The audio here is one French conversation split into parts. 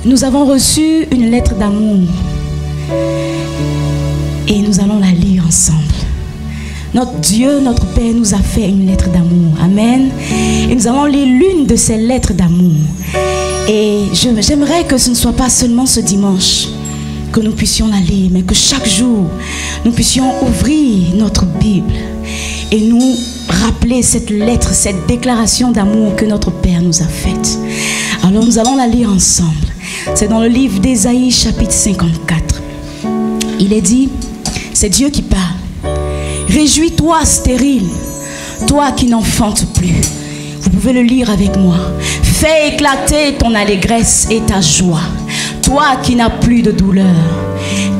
Nous avons reçu une lettre d'amour et nous allons la lire ensemble. Notre Dieu, notre Père nous a fait une lettre d'amour. Amen. Et nous allons lire l'une de ces lettres d'amour. Et j'aimerais que ce ne soit pas seulement ce dimanche que nous puissions la lire, mais que chaque jour, nous puissions ouvrir notre Bible et nous rappeler cette lettre, cette déclaration d'amour que notre Père nous a faite. Alors nous allons la lire ensemble. C'est dans le livre d'Ésaïe, chapitre 54. Il est dit, c'est Dieu qui parle. Réjouis-toi, stérile, toi qui n'enfantes plus. Vous pouvez le lire avec moi. Fais éclater ton allégresse et ta joie, toi qui n'as plus de douleur.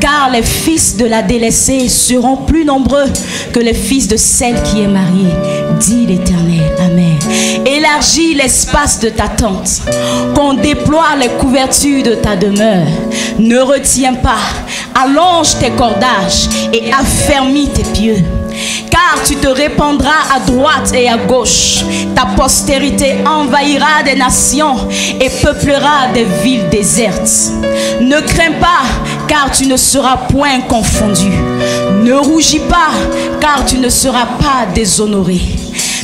Car les fils de la délaissée seront plus nombreux que les fils de celle qui est mariée, dit l'Éternel. Amen. Élargis l'espace de ta tente, qu'on déploie les couvertures de ta demeure. Ne retiens pas, allonge tes cordages et affermis tes pieux. Car tu te répandras à droite et à gauche. Ta postérité envahira des nations et peuplera des villes désertes. Ne crains pas, car tu ne seras point confondu. Ne rougis pas, car tu ne seras pas déshonoré.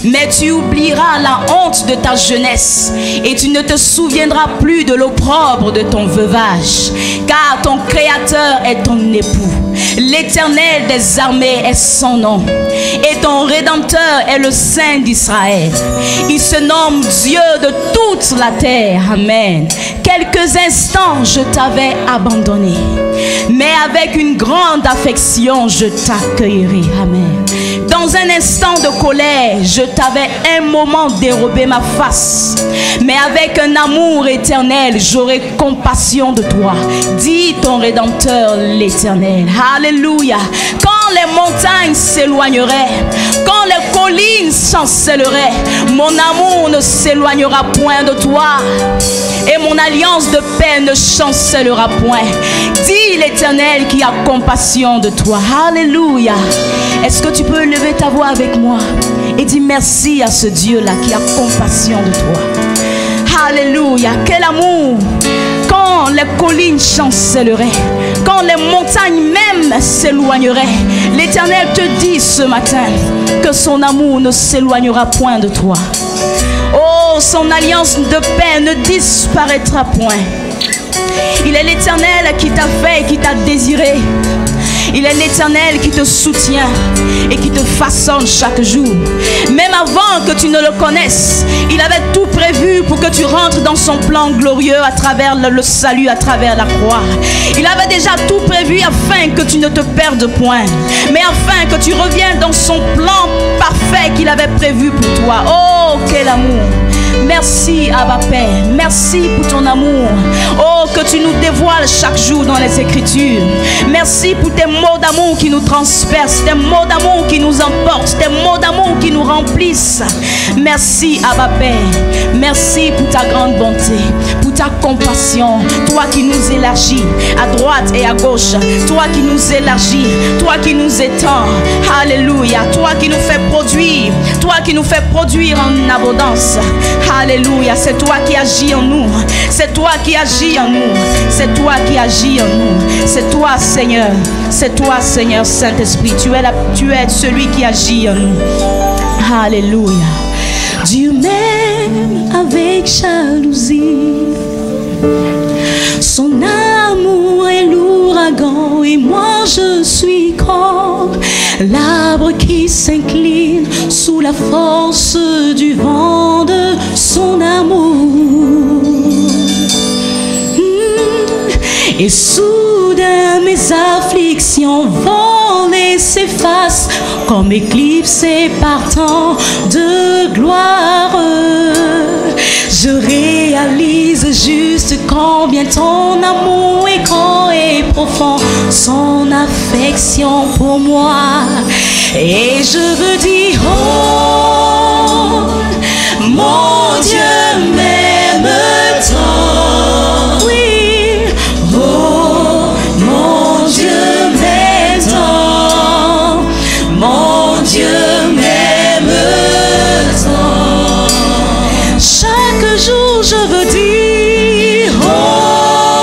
Mais tu oublieras la honte de ta jeunesse et tu ne te souviendras plus de l'opprobre de ton veuvage. Car ton Créateur est ton époux. L'Éternel des armées est son nom. Et ton Rédempteur est le Saint d'Israël. Il se nomme Dieu de toute la terre. Amen. Quelques instants, je t'avais abandonné. Mais avec une grande affection, je t'accueillerai. Amen. Dans un instant de colère, je t'avais un moment dérobé ma face. Mais avec un amour éternel, j'aurai compassion de toi. Dit ton Rédempteur, l'Éternel. Alléluia. Quand les montagnes s'éloigneraient, quand les collines chancelleraient, mon amour ne s'éloignera point de toi. Et mon alliance de paix ne chancellera point. Dis l'Éternel qui a compassion de toi. Alléluia. Est-ce que tu peux lever ta voix avec moi et dis merci à ce Dieu-là qui a compassion de toi. Alléluia. Quel amour. Quand les collines chancelleraient, quand les montagnes même s'éloigneraient, l'Éternel te dit ce matin que son amour ne s'éloignera point de toi. Oh, son alliance de paix ne disparaîtra point. Il est l'Éternel qui t'a fait et qui t'a désiré. Il est l'Éternel qui te soutient et qui te façonne chaque jour. Même avant que tu ne le connaisses, il avait tout prévu pour que tu rentres dans son plan glorieux à travers le salut, à travers la croix. Il avait déjà tout prévu afin que tu ne te perdes point, mais afin que tu reviennes dans son plan parfait qu'il avait prévu pour toi. Oh, quel amour! Merci Abba Père, merci pour ton amour. Oh, que tu nous dévoiles chaque jour dans les Écritures. Merci pour tes mots d'amour qui nous transpercent, tes mots d'amour qui nous emportent, tes mots d'amour qui nous remplissent. Merci Abba Père, merci pour ta grande bonté, pour ta compassion. Toi qui nous élargis à droite et à gauche, toi qui nous élargis, toi qui nous étends. Alléluia, toi qui nous fais produire, toi qui nous fais produire en abondance. Alléluia, c'est toi qui agis en nous. C'est toi qui agis en nous. C'est toi qui agis en nous. C'est toi, Seigneur. C'est toi, Seigneur Saint-Esprit. Tu es celui qui agit en nous. Alléluia. Dieu m'aime avec jalousie. Son amour est l'ouragan et moi je suis grand. L'arbre qui s'incline sous la force du vent de son amour. Et soudain mes afflictions volent et s'effacent comme éclipsées par tant de gloire. Je réalise juste combien ton amour est grand et profond, son affection pour moi. Et je veux dire, oh, mon Dieu m'aime tant. Oui, oh, mon Dieu m'aime tant. Mon Dieu m'aime tant. Chaque jour je veux dire, oh,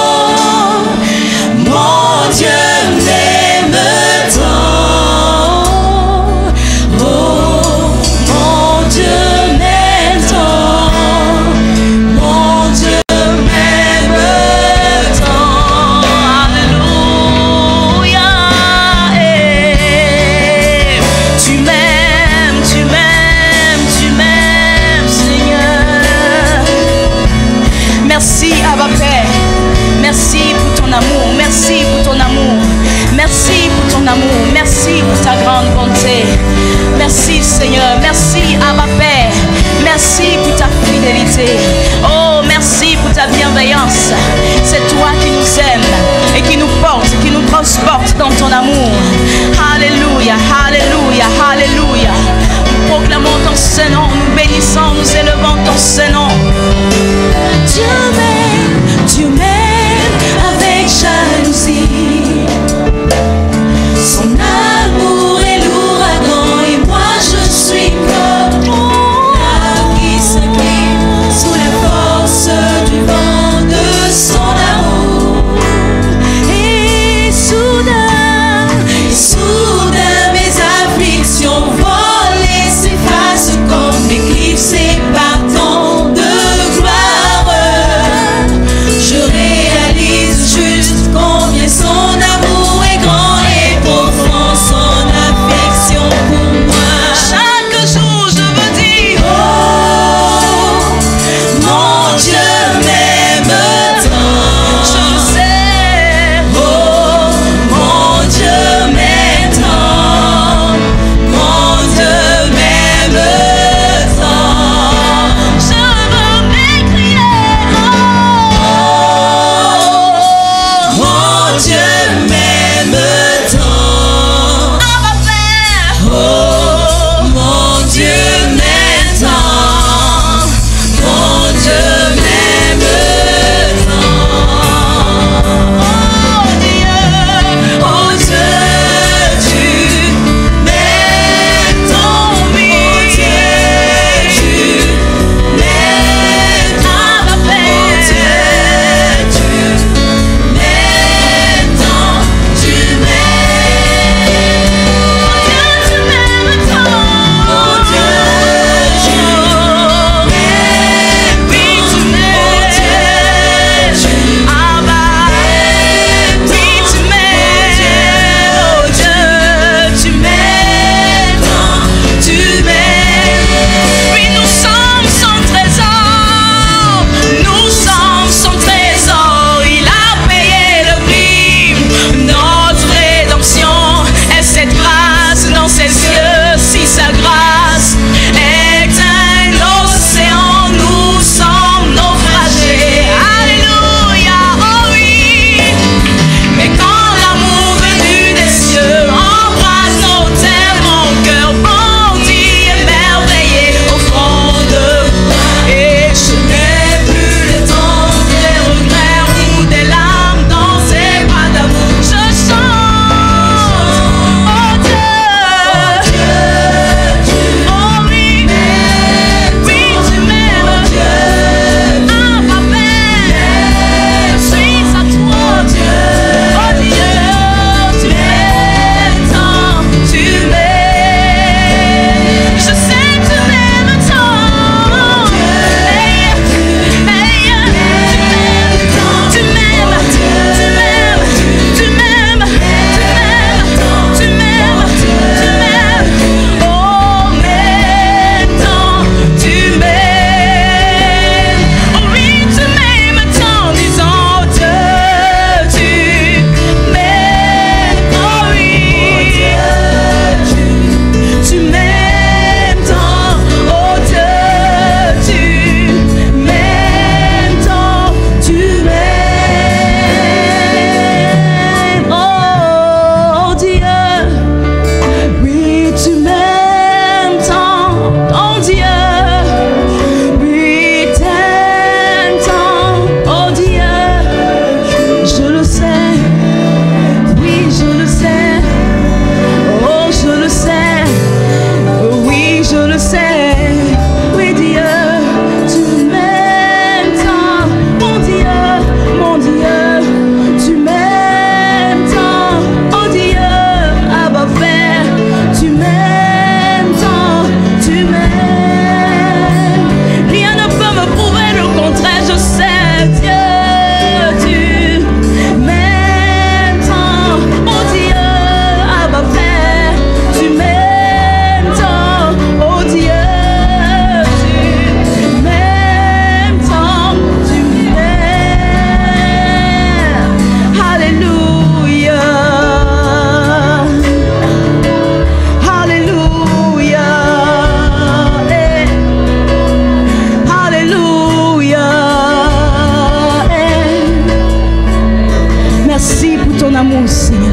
amour, Seigneur.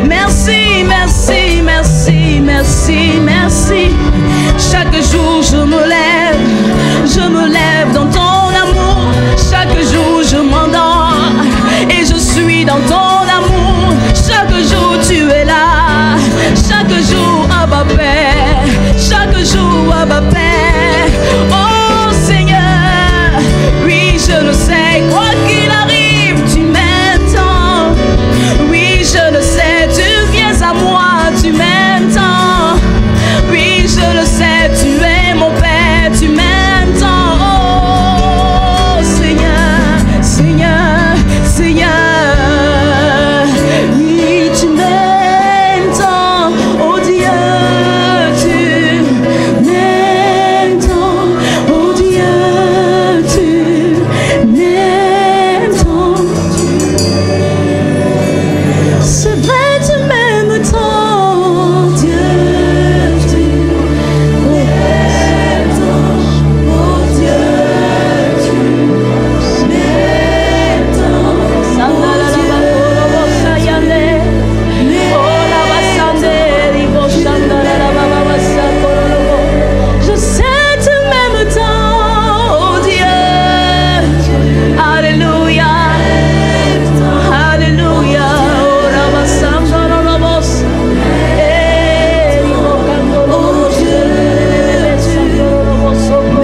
Merci, merci, merci, merci, merci. Chaque jour je me lève dans ton amour. Chaque jour je m'endors et je suis dans ton amour. Chaque jour tu es là. Chaque jour, Abba Père. Chaque jour, Abba Père. Oh Seigneur, oui je le sais, quoi qu'il arrive, tu m'entends. Oui je le sais, tu viens à moi, tu m'entends. Oui je le sais, tu es mon Père, tu m'entends. Oh Seigneur, Seigneur, Seigneur. Oui tu m'entends, oh Dieu, tu m'entends, oh Dieu, tu m'entends. C'est vrai, tu m'aimes tant, Dieu, tu m'aimes tant, oh Dieu, tu m'aimes tant. Sandala la bakoro sayane, oh la basande, ribo sandala la baba basakoro. Je sais tu m'aimes tant, oh Dieu. Alléluia, Alléluia. Oh la basandoro la bos, ribo kandoro, oh Dieu, sandoro bosoko.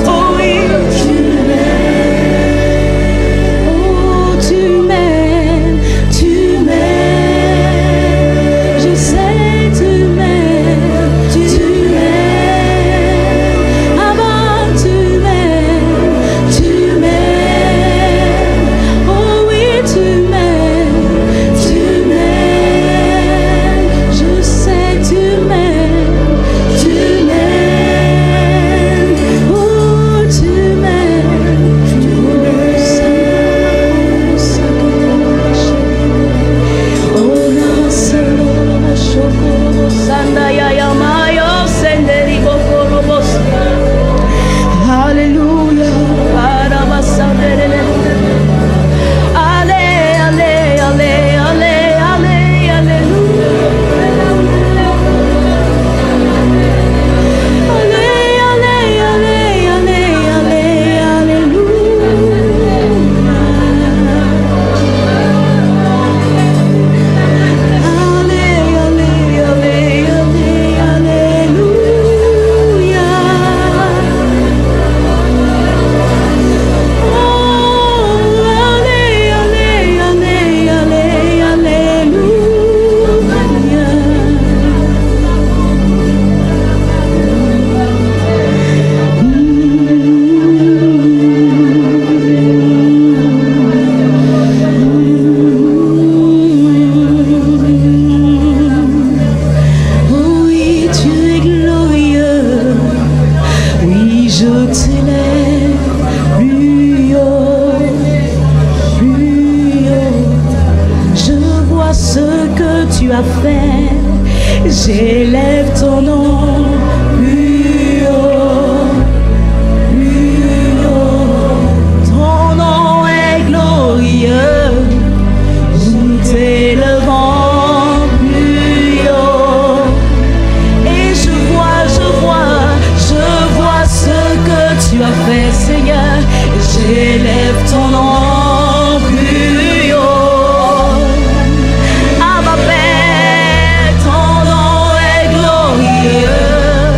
Oh oui, tu m'aimes, oh tu m'aimes, tu m'aimes. Je sais tu m'aimes, tu m'aimes. Avant tu m'aimes, tu m'aimes. Oh oui tu m'aimes, tu m'aimes. Je sais tu m'aimes, tu m'aimes. Oh tu m'aimes, tu m'aimes. Oh la sandoro shokoro sanda ya yamayo senderi bokoro bos. Alléluia, Arabasandere. Allez, allez, allez, allez, allez, alléluia. Allez, allez, allez, allez, allez, alléluia. Allez, allez, allez, allez, alléluia. Oh, allez, allez, allez, allez, alléluia. Oui, tu es glorieux. Oui, je t'élève plus haut, plus haut. Je vois ce que tu as fait. J'élève ton nom plus haut, plus haut. Ton nom est glorieux. Nous t'élevons plus haut. Et je vois ce que tu as fait, Seigneur. J'élève ton nom plus haut. Abba Père, ton nom est glorieux.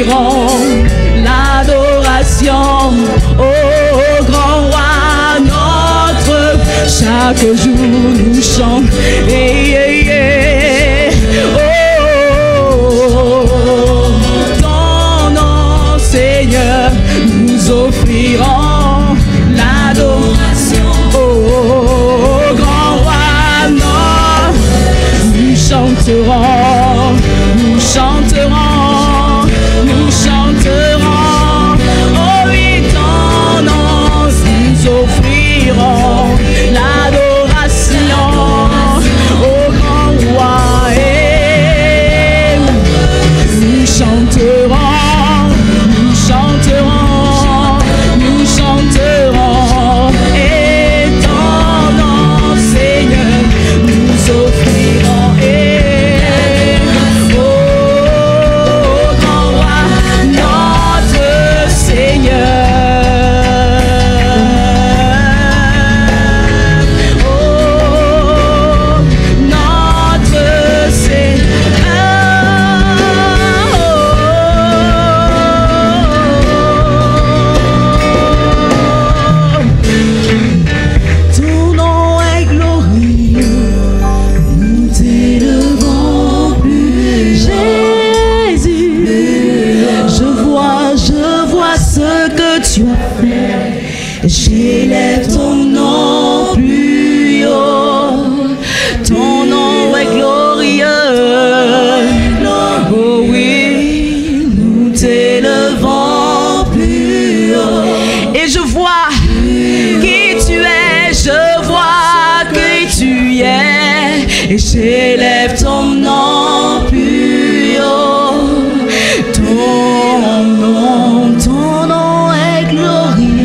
offrirons l'adoration au grand roi notre. Chaque jour nous chantons. Ton nom, Seigneur, nous offrirons l'adoration au grand roi notre. Nous chanterons, nous chanterons, nous chanterons. Oh oui, ton nom, nous offrirons l'adoration au grand roi. Et nous chanterons, nous chanterons, nous chanterons. Et ton nom, Seigneur, nous offrirons. Et oh, grand roi, notre Seigneur. J'élève ton nom plus haut, ton nom est glorieux. Oh oui, nous t'élevons plus haut. Et je vois qui tu es, je vois qui tu es. Et j'élève ton nom plus haut, ton nom est glorieux.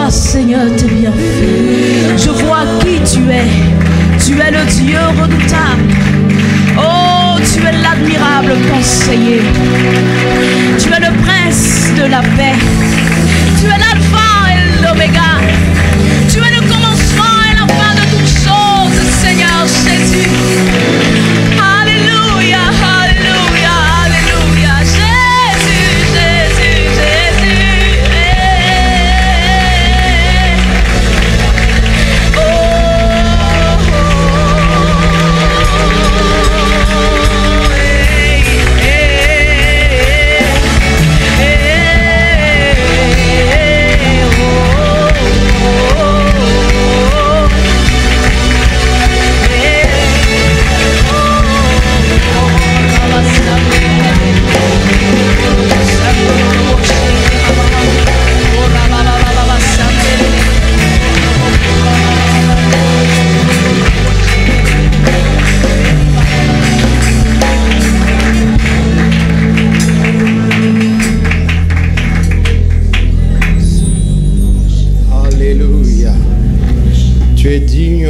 Seigneur, t'es bien fait. Je vois qui tu es. Tu es le Dieu redoutable. Oh, tu es l'admirable conseiller. Tu es le prince de la paix. Tu es l'alpha et l'oméga. Tu es le commencement et la fin de toutes choses, Seigneur Jésus. Alléluia, alléluia, alléluia. Jésus, Jésus, Jésus.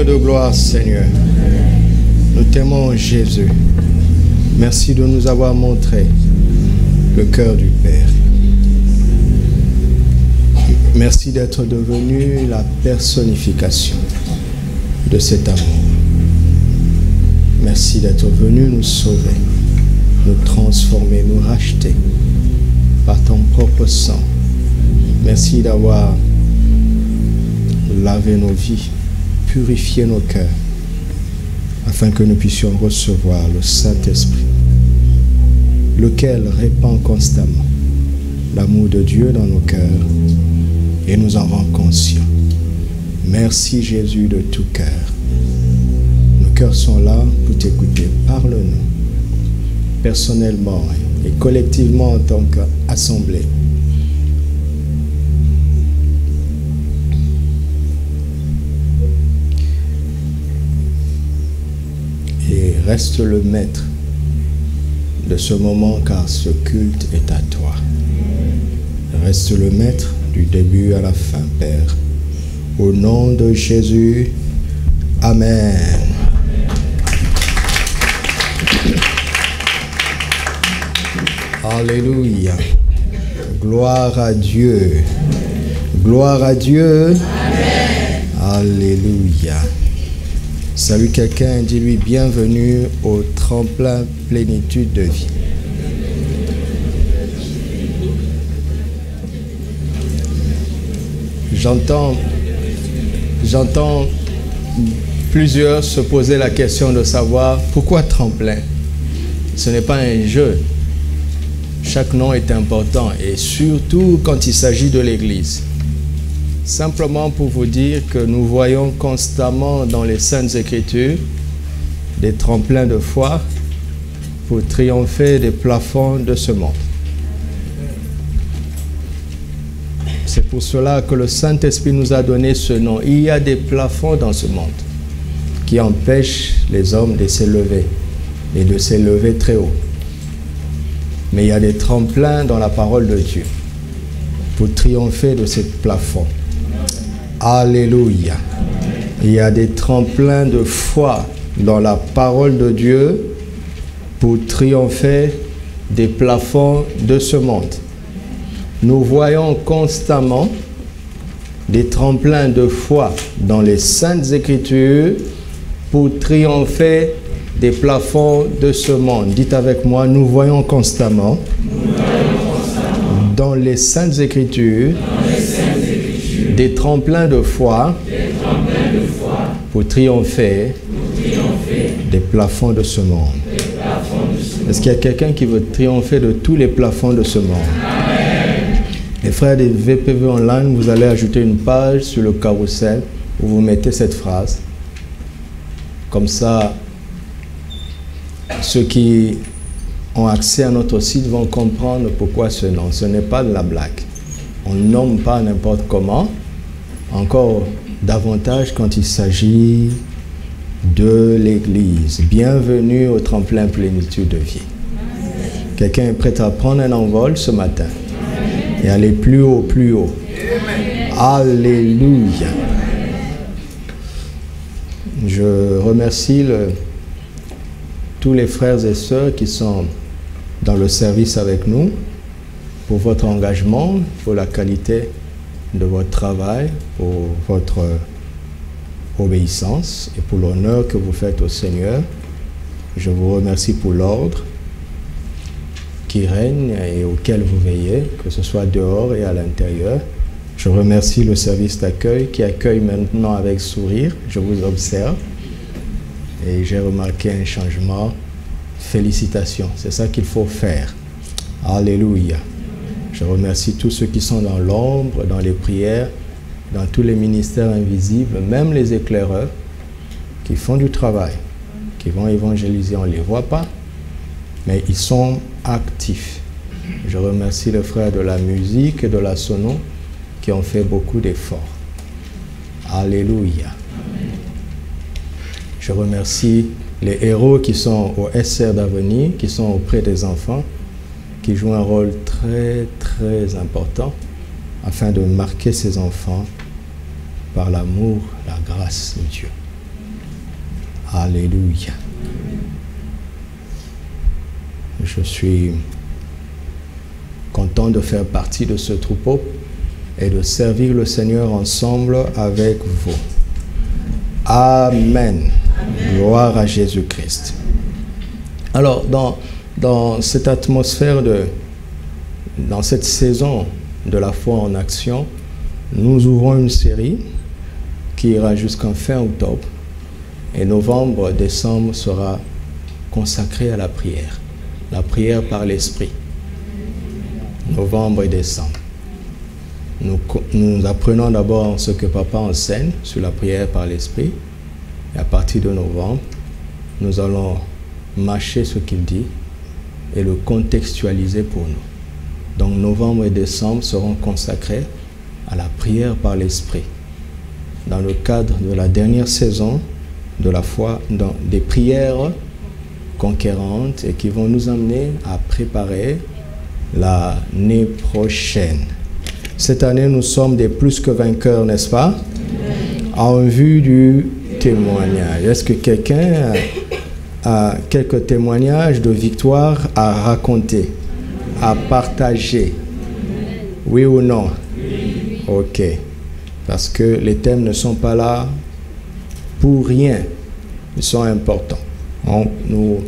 De gloire, Seigneur. Nous t'aimons, Jésus. Merci de nous avoir montré le cœur du Père. Merci d'être devenu la personnification de cet amour. Merci d'être venu nous sauver, nous transformer, nous racheter par ton propre sang. Merci d'avoir lavé nos vies, purifier nos cœurs, afin que nous puissions recevoir le Saint-Esprit, lequel répand constamment l'amour de Dieu dans nos cœurs et nous en rend conscients. Merci Jésus de tout cœur. Nos cœurs sont là pour t'écouter. Parle-nous personnellement et collectivement en tant qu'assemblée. Et reste le maître de ce moment, car ce culte est à toi. Reste le maître du début à la fin, Père. Au nom de Jésus, Amen. Alléluia. Gloire à Dieu. Gloire à Dieu. Amen. Alléluia. Salue quelqu'un, dis-lui bienvenue au tremplin plénitude de vie. J'entends plusieurs se poser la question de savoir pourquoi tremplin. Ce n'est pas un jeu. Chaque nom est important et surtout quand il s'agit de l'Église. Simplement pour vous dire que nous voyons constamment dans les Saintes Écritures des tremplins de foi pour triompher des plafonds de ce monde. C'est pour cela que le Saint-Esprit nous a donné ce nom. Il y a des plafonds dans ce monde qui empêchent les hommes de s'élever et de s'élever très haut. Mais il y a des tremplins dans la parole de Dieu pour triompher de ces plafonds. Alléluia. Il y a des tremplins de foi dans la parole de Dieu pour triompher des plafonds de ce monde. Nous voyons constamment des tremplins de foi dans les Saintes Écritures pour triompher des plafonds de ce monde. Dites avec moi, nous voyons constamment dans les Saintes Écritures des tremplins de foi pour triompher des plafonds de ce monde. Est-ce qu'il y a quelqu'un qui veut triompher de tous les plafonds de ce monde? Les frères des VPV Online, vous allez ajouter une page sur le carrousel où vous mettez cette phrase. Comme ça, ceux qui ont accès à notre site vont comprendre pourquoi ce nom. Ce n'est pas de la blague. On ne nomme pas n'importe comment. Encore davantage quand il s'agit de l'Église. Bienvenue au tremplin plénitude de vie. Quelqu'un est prêt à prendre un envol ce matin et aller plus haut, plus haut. Alléluia. Je remercie tous les frères et sœurs qui sont dans le service avec nous pour votre engagement, pour la qualité de votre travail, pour votre obéissance et pour l'honneur que vous faites au Seigneur. Je vous remercie pour l'ordre qui règne et auquel vous veillez, que ce soit dehors et à l'intérieur. Je remercie le service d'accueil qui accueille maintenant avec sourire. Je vous observe et j'ai remarqué un changement. Félicitations, c'est ça qu'il faut faire. Alléluia. Je remercie tous ceux qui sont dans l'ombre, dans les prières, dans tous les ministères invisibles, même les éclaireurs qui font du travail, qui vont évangéliser. On ne les voit pas, mais ils sont actifs. Je remercie les frères de la musique et de la sono qui ont fait beaucoup d'efforts. Alléluia. Je remercie les héros qui sont au SR d'Avenir, qui sont auprès des enfants, qui jouent un rôle très, très important afin de marquer ces enfants par l'amour, la grâce de Dieu. Alléluia. Je suis content de faire partie de ce troupeau et de servir le Seigneur ensemble avec vous. Amen. Gloire à Jésus-Christ. Alors, dans cette atmosphère, dans cette saison de la foi en action, nous ouvrons une série qui ira jusqu'en fin octobre. Et novembre, décembre sera consacré à la prière par l'Esprit. Novembre et décembre. Nous apprenons d'abord ce que Papa enseigne sur la prière par l'Esprit. Et à partir de novembre, nous allons mâcher ce qu'il dit et le contextualiser pour nous. Donc novembre et décembre seront consacrés à la prière par l'Esprit. Dans le cadre de la dernière saison de la foi, dans des prières conquérantes et qui vont nous amener à préparer l'année prochaine. Cette année, nous sommes des plus que vainqueurs, n'est-ce pas? En vue du témoignage. Est-ce que quelqu'un a quelques témoignages de victoire à raconter? à partager. Oui ou non? Ok. Parce que les thèmes ne sont pas là pour rien. Ils sont importants. Nous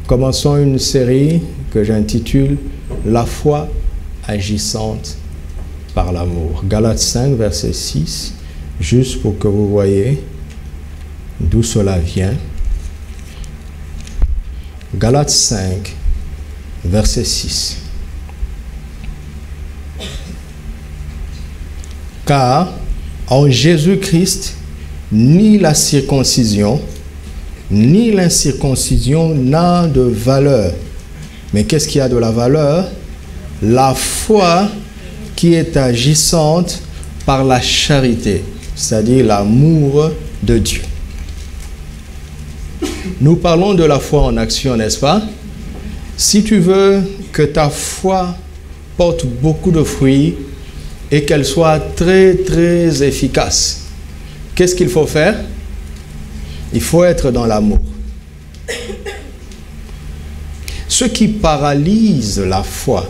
commençons une série que j'intitule « La foi agissante par l'amour ». Galates 5, verset 6, juste pour que vous voyez d'où cela vient. Galates 5, verset 6. Car en Jésus-Christ, ni la circoncision, ni l'incirconcision n'a de valeur. Mais qu'est-ce qui a de la valeur? La foi qui est agissante par la charité, c'est-à-dire l'amour de Dieu. Nous parlons de la foi en action, n'est-ce pas? Si tu veux que ta foi porte beaucoup de fruits et qu'elle soit très, très efficace, qu'est-ce qu'il faut faire? Il faut être dans l'amour. Ce qui paralyse la foi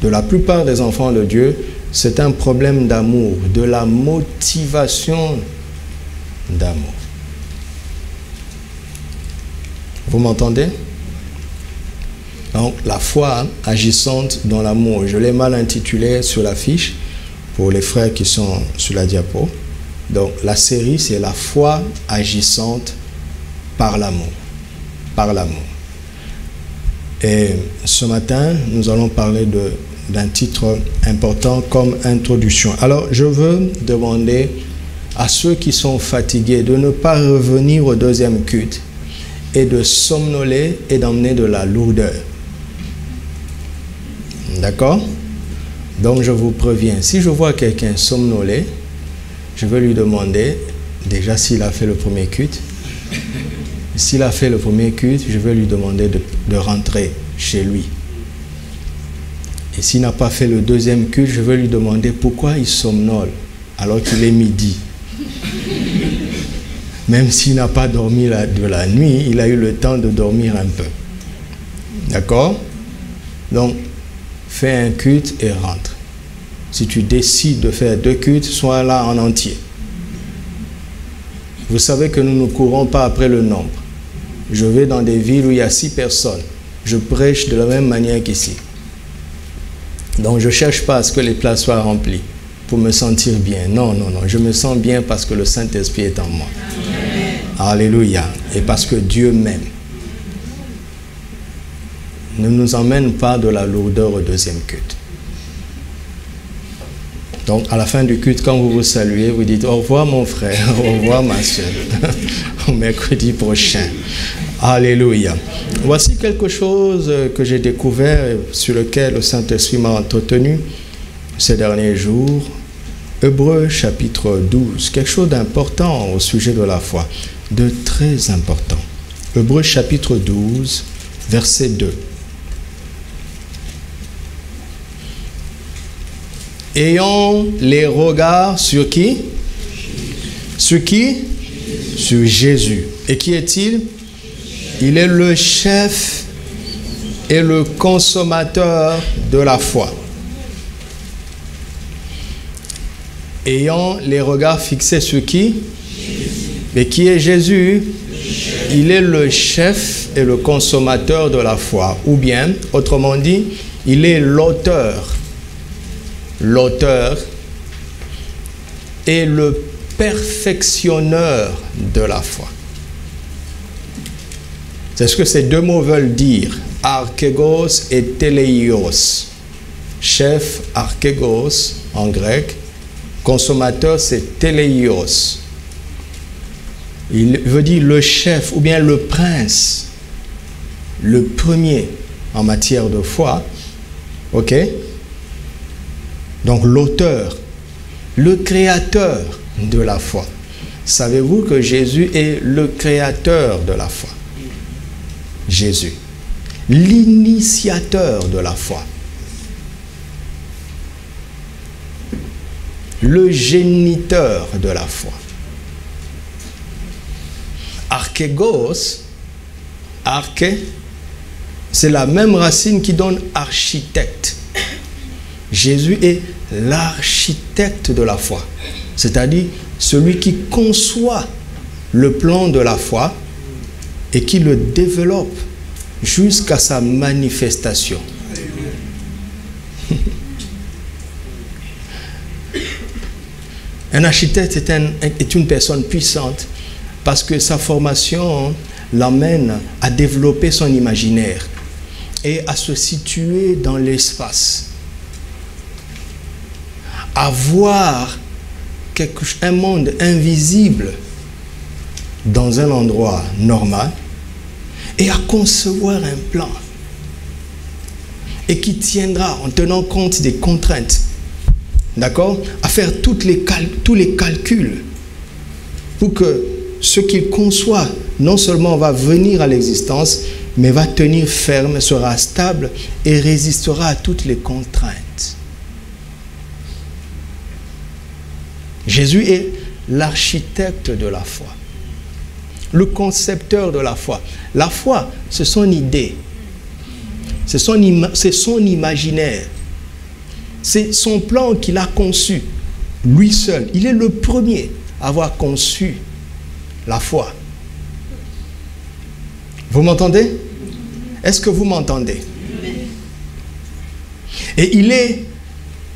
de la plupart des enfants de Dieu, c'est un problème d'amour, de la motivation d'amour. Vous m'entendez? Donc, la foi agissante dans l'amour. Je l'ai mal intitulé sur l'affiche pour les frères qui sont sur la diapo. Donc, la série, c'est la foi agissante par l'amour. Par l'amour. Et ce matin, nous allons parler d'un titre important comme introduction. Alors, je veux demander à ceux qui sont fatigués de ne pas revenir au deuxième culte et de somnoler et d'emmener de la lourdeur. D'accord? Donc je vous préviens, si je vois quelqu'un somnoler, je vais lui demander déjà s'il a fait le premier culte. S'il a fait le premier culte, je vais lui demander de rentrer chez lui. Et s'il n'a pas fait le deuxième culte, je vais lui demander pourquoi il somnole alors qu'il est midi. Même s'il n'a pas dormi de la nuit, il a eu le temps de dormir un peu. D'accord? Donc, fais un culte et rentre. Si tu décides de faire 2 cultes, sois là en entier. Vous savez que nous ne courons pas après le nombre. Je vais dans des villes où il y a 6 personnes. Je prêche de la même manière qu'ici. Donc, je ne cherche pas à ce que les places soient remplies pour me sentir bien. Non, non, non. Je me sens bien parce que le Saint-Esprit est en moi. Alléluia. Et parce que Dieu m'aime. Ne nous emmène pas de la lourdeur au deuxième culte. Donc, à la fin du culte, quand vous vous saluez, vous dites au revoir mon frère, au revoir ma soeur, au mercredi prochain. Alléluia. Voici quelque chose que j'ai découvert, sur lequel le Saint-Esprit m'a entretenu ces derniers jours. Hébreux chapitre 12, quelque chose d'important au sujet de la foi, de très important. Hébreux chapitre 12, verset 2. Ayant les regards sur qui? Sur qui? Sur Jésus. Et qui est-il? Il est le chef et le consommateur de la foi. Ayant les regards fixés sur qui? Mais qui est Jésus? Il est le chef et le consommateur de la foi. Ou bien, autrement dit, il est l'auteur et le perfectionneur de la foi. C'est ce que ces deux mots veulent dire, archégos et teleios. Chef, archégos en grec, consommateur c'est teleios. Il veut dire le chef ou bien le prince, le premier en matière de foi, ok? Donc l'auteur, le créateur de la foi. Savez-vous que Jésus est le créateur de la foi? Jésus, l'initiateur de la foi. Le géniteur de la foi. Archégos, arché, C'est la même racine qui donne architecte. Jésus est l'architecte de la foi. C'est-à-dire celui qui conçoit le plan de la foi et qui le développe jusqu'à sa manifestation. Un architecte est une personne puissante parce que sa formation l'amène à développer son imaginaire et à se situer dans l'espace, à voir un monde invisible dans un endroit normal et à concevoir un plan et qui tiendra en tenant compte des contraintes, d'accord, à faire tous les calculs pour que ce qu'il conçoit non seulement va venir à l'existence, mais va tenir ferme, sera stable et résistera à toutes les contraintes. Jésus est l'architecte de la foi, le concepteur de la foi. La foi, c'est son idée, c'est son imaginaire, c'est son plan qu'il a conçu, lui seul. Il est le premier à avoir conçu la foi. Vous m'entendez? Est-ce que vous m'entendez? Et il est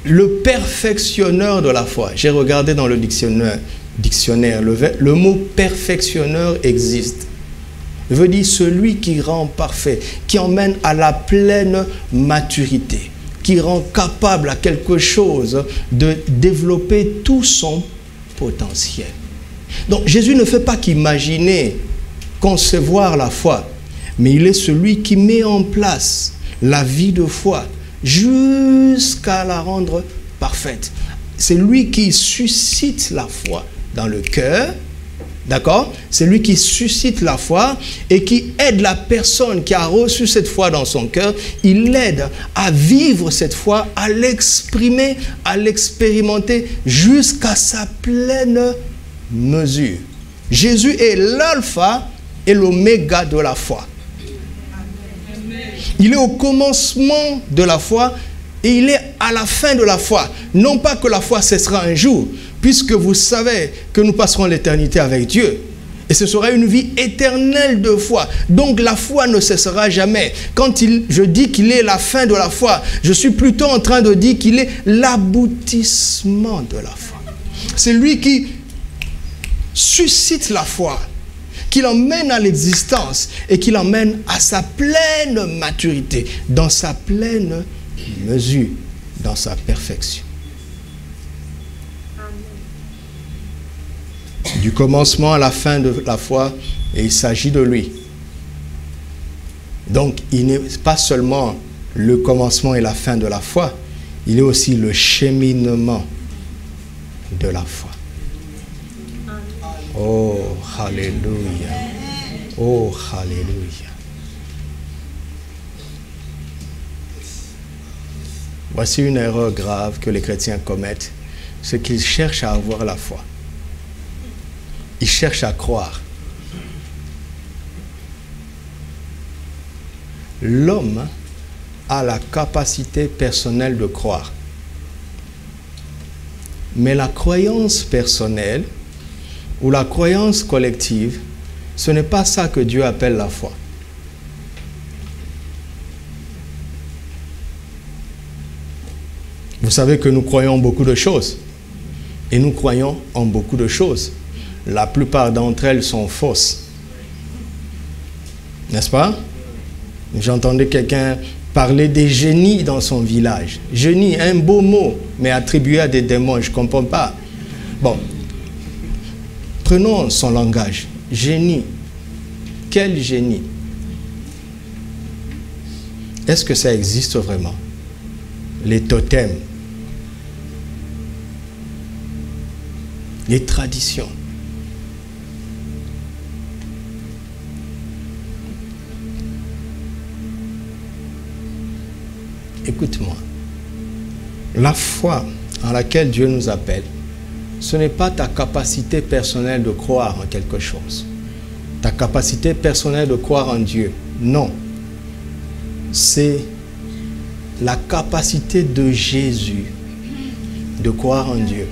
le perfectionneur de la foi. J'ai regardé dans le dictionnaire, le mot perfectionneur existe. Il veut dire celui qui rend parfait, qui emmène à la pleine maturité, qui rend capable à quelque chose de développer tout son potentiel. Donc Jésus ne fait pas qu'imaginer, concevoir la foi, mais il est celui qui met en place la vie de foi jusqu'à la rendre parfaite. C'est lui qui suscite la foi dans le cœur, d'accord? C'est lui qui suscite la foi et qui aide la personne qui a reçu cette foi dans son cœur. Il l'aide à vivre cette foi, à l'exprimer, à l'expérimenter jusqu'à sa pleine mesure. Jésus est l'alpha et l'oméga de la foi. Il est au commencement de la foi et il est à la fin de la foi. Non pas que la foi cessera un jour, puisque vous savez que nous passerons l'éternité avec Dieu. Et ce sera une vie éternelle de foi. Donc la foi ne cessera jamais. Quand je dis qu'il est la fin de la foi, je suis plutôt en train de dire qu'il est l'aboutissement de la foi. C'est lui qui suscite la foi, qui l'emmène à l'existence et qui l'emmène à sa pleine maturité, dans sa pleine mesure, dans sa perfection. Du commencement à la fin de la foi, et il s'agit de lui. Donc, il n'est pas seulement le commencement et la fin de la foi, il est aussi le cheminement de la foi. Oh, alléluia. Oh, alléluia. Voici une erreur grave que les chrétiens commettent, c'est qu'ils cherchent à avoir la foi. Ils cherchent à croire. L'homme a la capacité personnelle de croire. Mais la croyance personnelle ou la croyance collective, ce n'est pas ça que Dieu appelle la foi. Vous savez que nous croyons en beaucoup de choses. Et nous croyons en beaucoup de choses. La plupart d'entre elles sont fausses. N'est-ce pas? J'entendais quelqu'un parler des génies dans son village. Génie, un beau mot, mais attribué à des démons, je ne comprends pas. Bon, prenons son langage. Génie. Quel génie? Est-ce que ça existe vraiment? Les totems, les traditions. Écoute-moi. La foi en laquelle Dieu nous appelle, ce n'est pas ta capacité personnelle de croire en quelque chose. Ta capacité personnelle de croire en Dieu. Non. c'est la capacité de Jésus de croire en Dieu.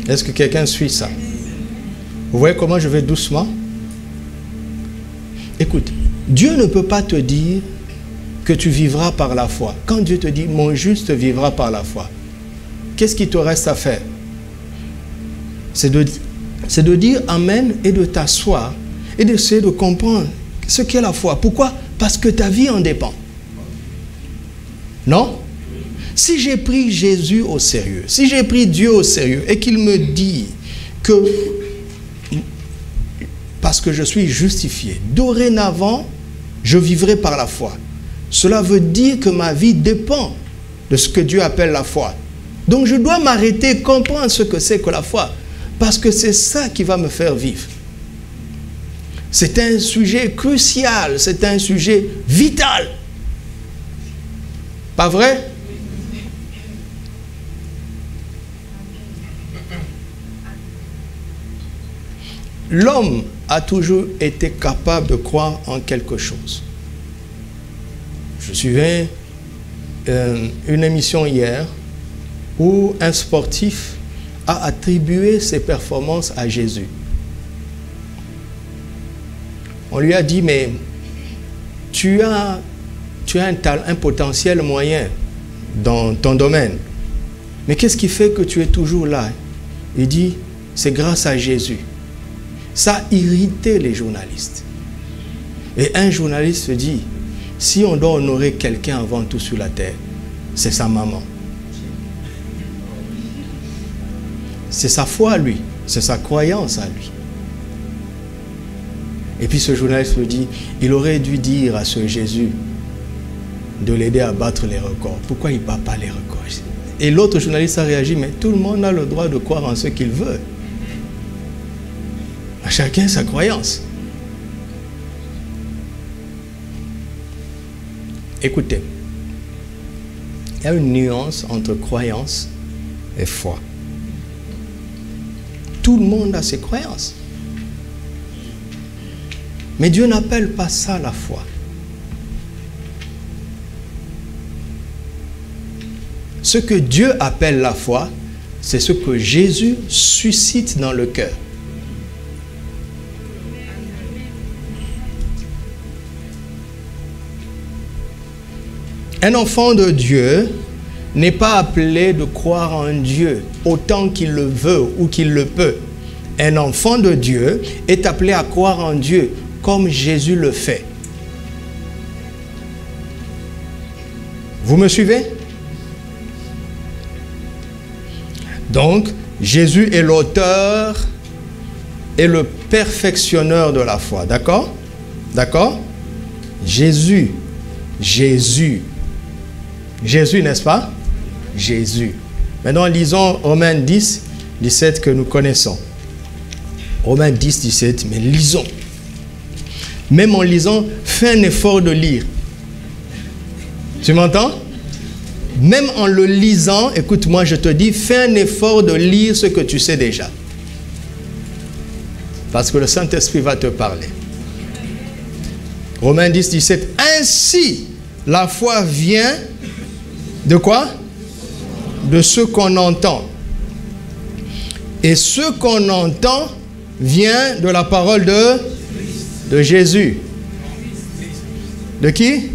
Est-ce que quelqu'un suit ça? Vous voyez comment je vais doucement? Écoute, Dieu ne peut pas te dire que tu vivras par la foi. Quand Dieu te dit, mon juste vivra par la foi, qu'est-ce qui te reste à faire? C'est de dire amen et de t'asseoir et d'essayer de comprendre ce qu'est la foi. Pourquoi? Parce que ta vie en dépend. Non? Si j'ai pris Jésus au sérieux, si j'ai pris Dieu au sérieux et qu'il me dit que parce que je suis justifié, dorénavant, je vivrai par la foi. Cela veut dire que ma vie dépend de ce que Dieu appelle la foi. Donc je dois m'arrêter et comprendre ce que c'est que la foi. Parce que c'est ça qui va me faire vivre. C'est un sujet crucial, c'est un sujet vital. Pas vrai? L'homme a toujours été capable de croire en quelque chose. Je suivais une émission hier où un sportif a attribué ses performances à Jésus. On lui a dit, mais tu as un potentiel moyen dans ton domaine. Mais qu'est-ce qui fait que tu es toujours là? Il dit, c'est grâce à Jésus. Ça a irrité les journalistes. Et un journaliste dit, si on doit honorer quelqu'un avant tout sur la terre, c'est sa maman. C'est sa foi à lui, c'est sa croyance à lui. Et puis ce journaliste me dit, il aurait dû dire à ce Jésus de l'aider à battre les records. Pourquoi il ne bat pas les records? Et l'autre journaliste a réagi, mais tout le monde a le droit de croire en ce qu'il veut. À chacun sa croyance. Écoutez, il y a une nuance entre croyance et foi. Tout le monde a ses croyances. Mais Dieu n'appelle pas ça la foi. Ce que Dieu appelle la foi, c'est ce que Jésus suscite dans le cœur. Un enfant de Dieu n'est pas appelé de croire en Dieu autant qu'il le veut ou qu'il le peut. Un enfant de Dieu est appelé à croire en Dieu comme Jésus le fait. Vous me suivez? Donc, Jésus est l'auteur et le perfectionneur de la foi. D'accord? D'accord? Jésus, n'est-ce pas? Jésus. Maintenant, lisons Romains 10, 17 que nous connaissons. Romains 10, 17, mais lisons. Même en lisant, fais un effort de lire. Tu m'entends? Même en le lisant, écoute-moi, je te dis, fais un effort de lire ce que tu sais déjà. Parce que le Saint-Esprit va te parler. Romains 10, 17. Ainsi, la foi vient de quoi? De ce qu'on entend. Et ce qu'on entend vient de la parole de Jésus. De qui?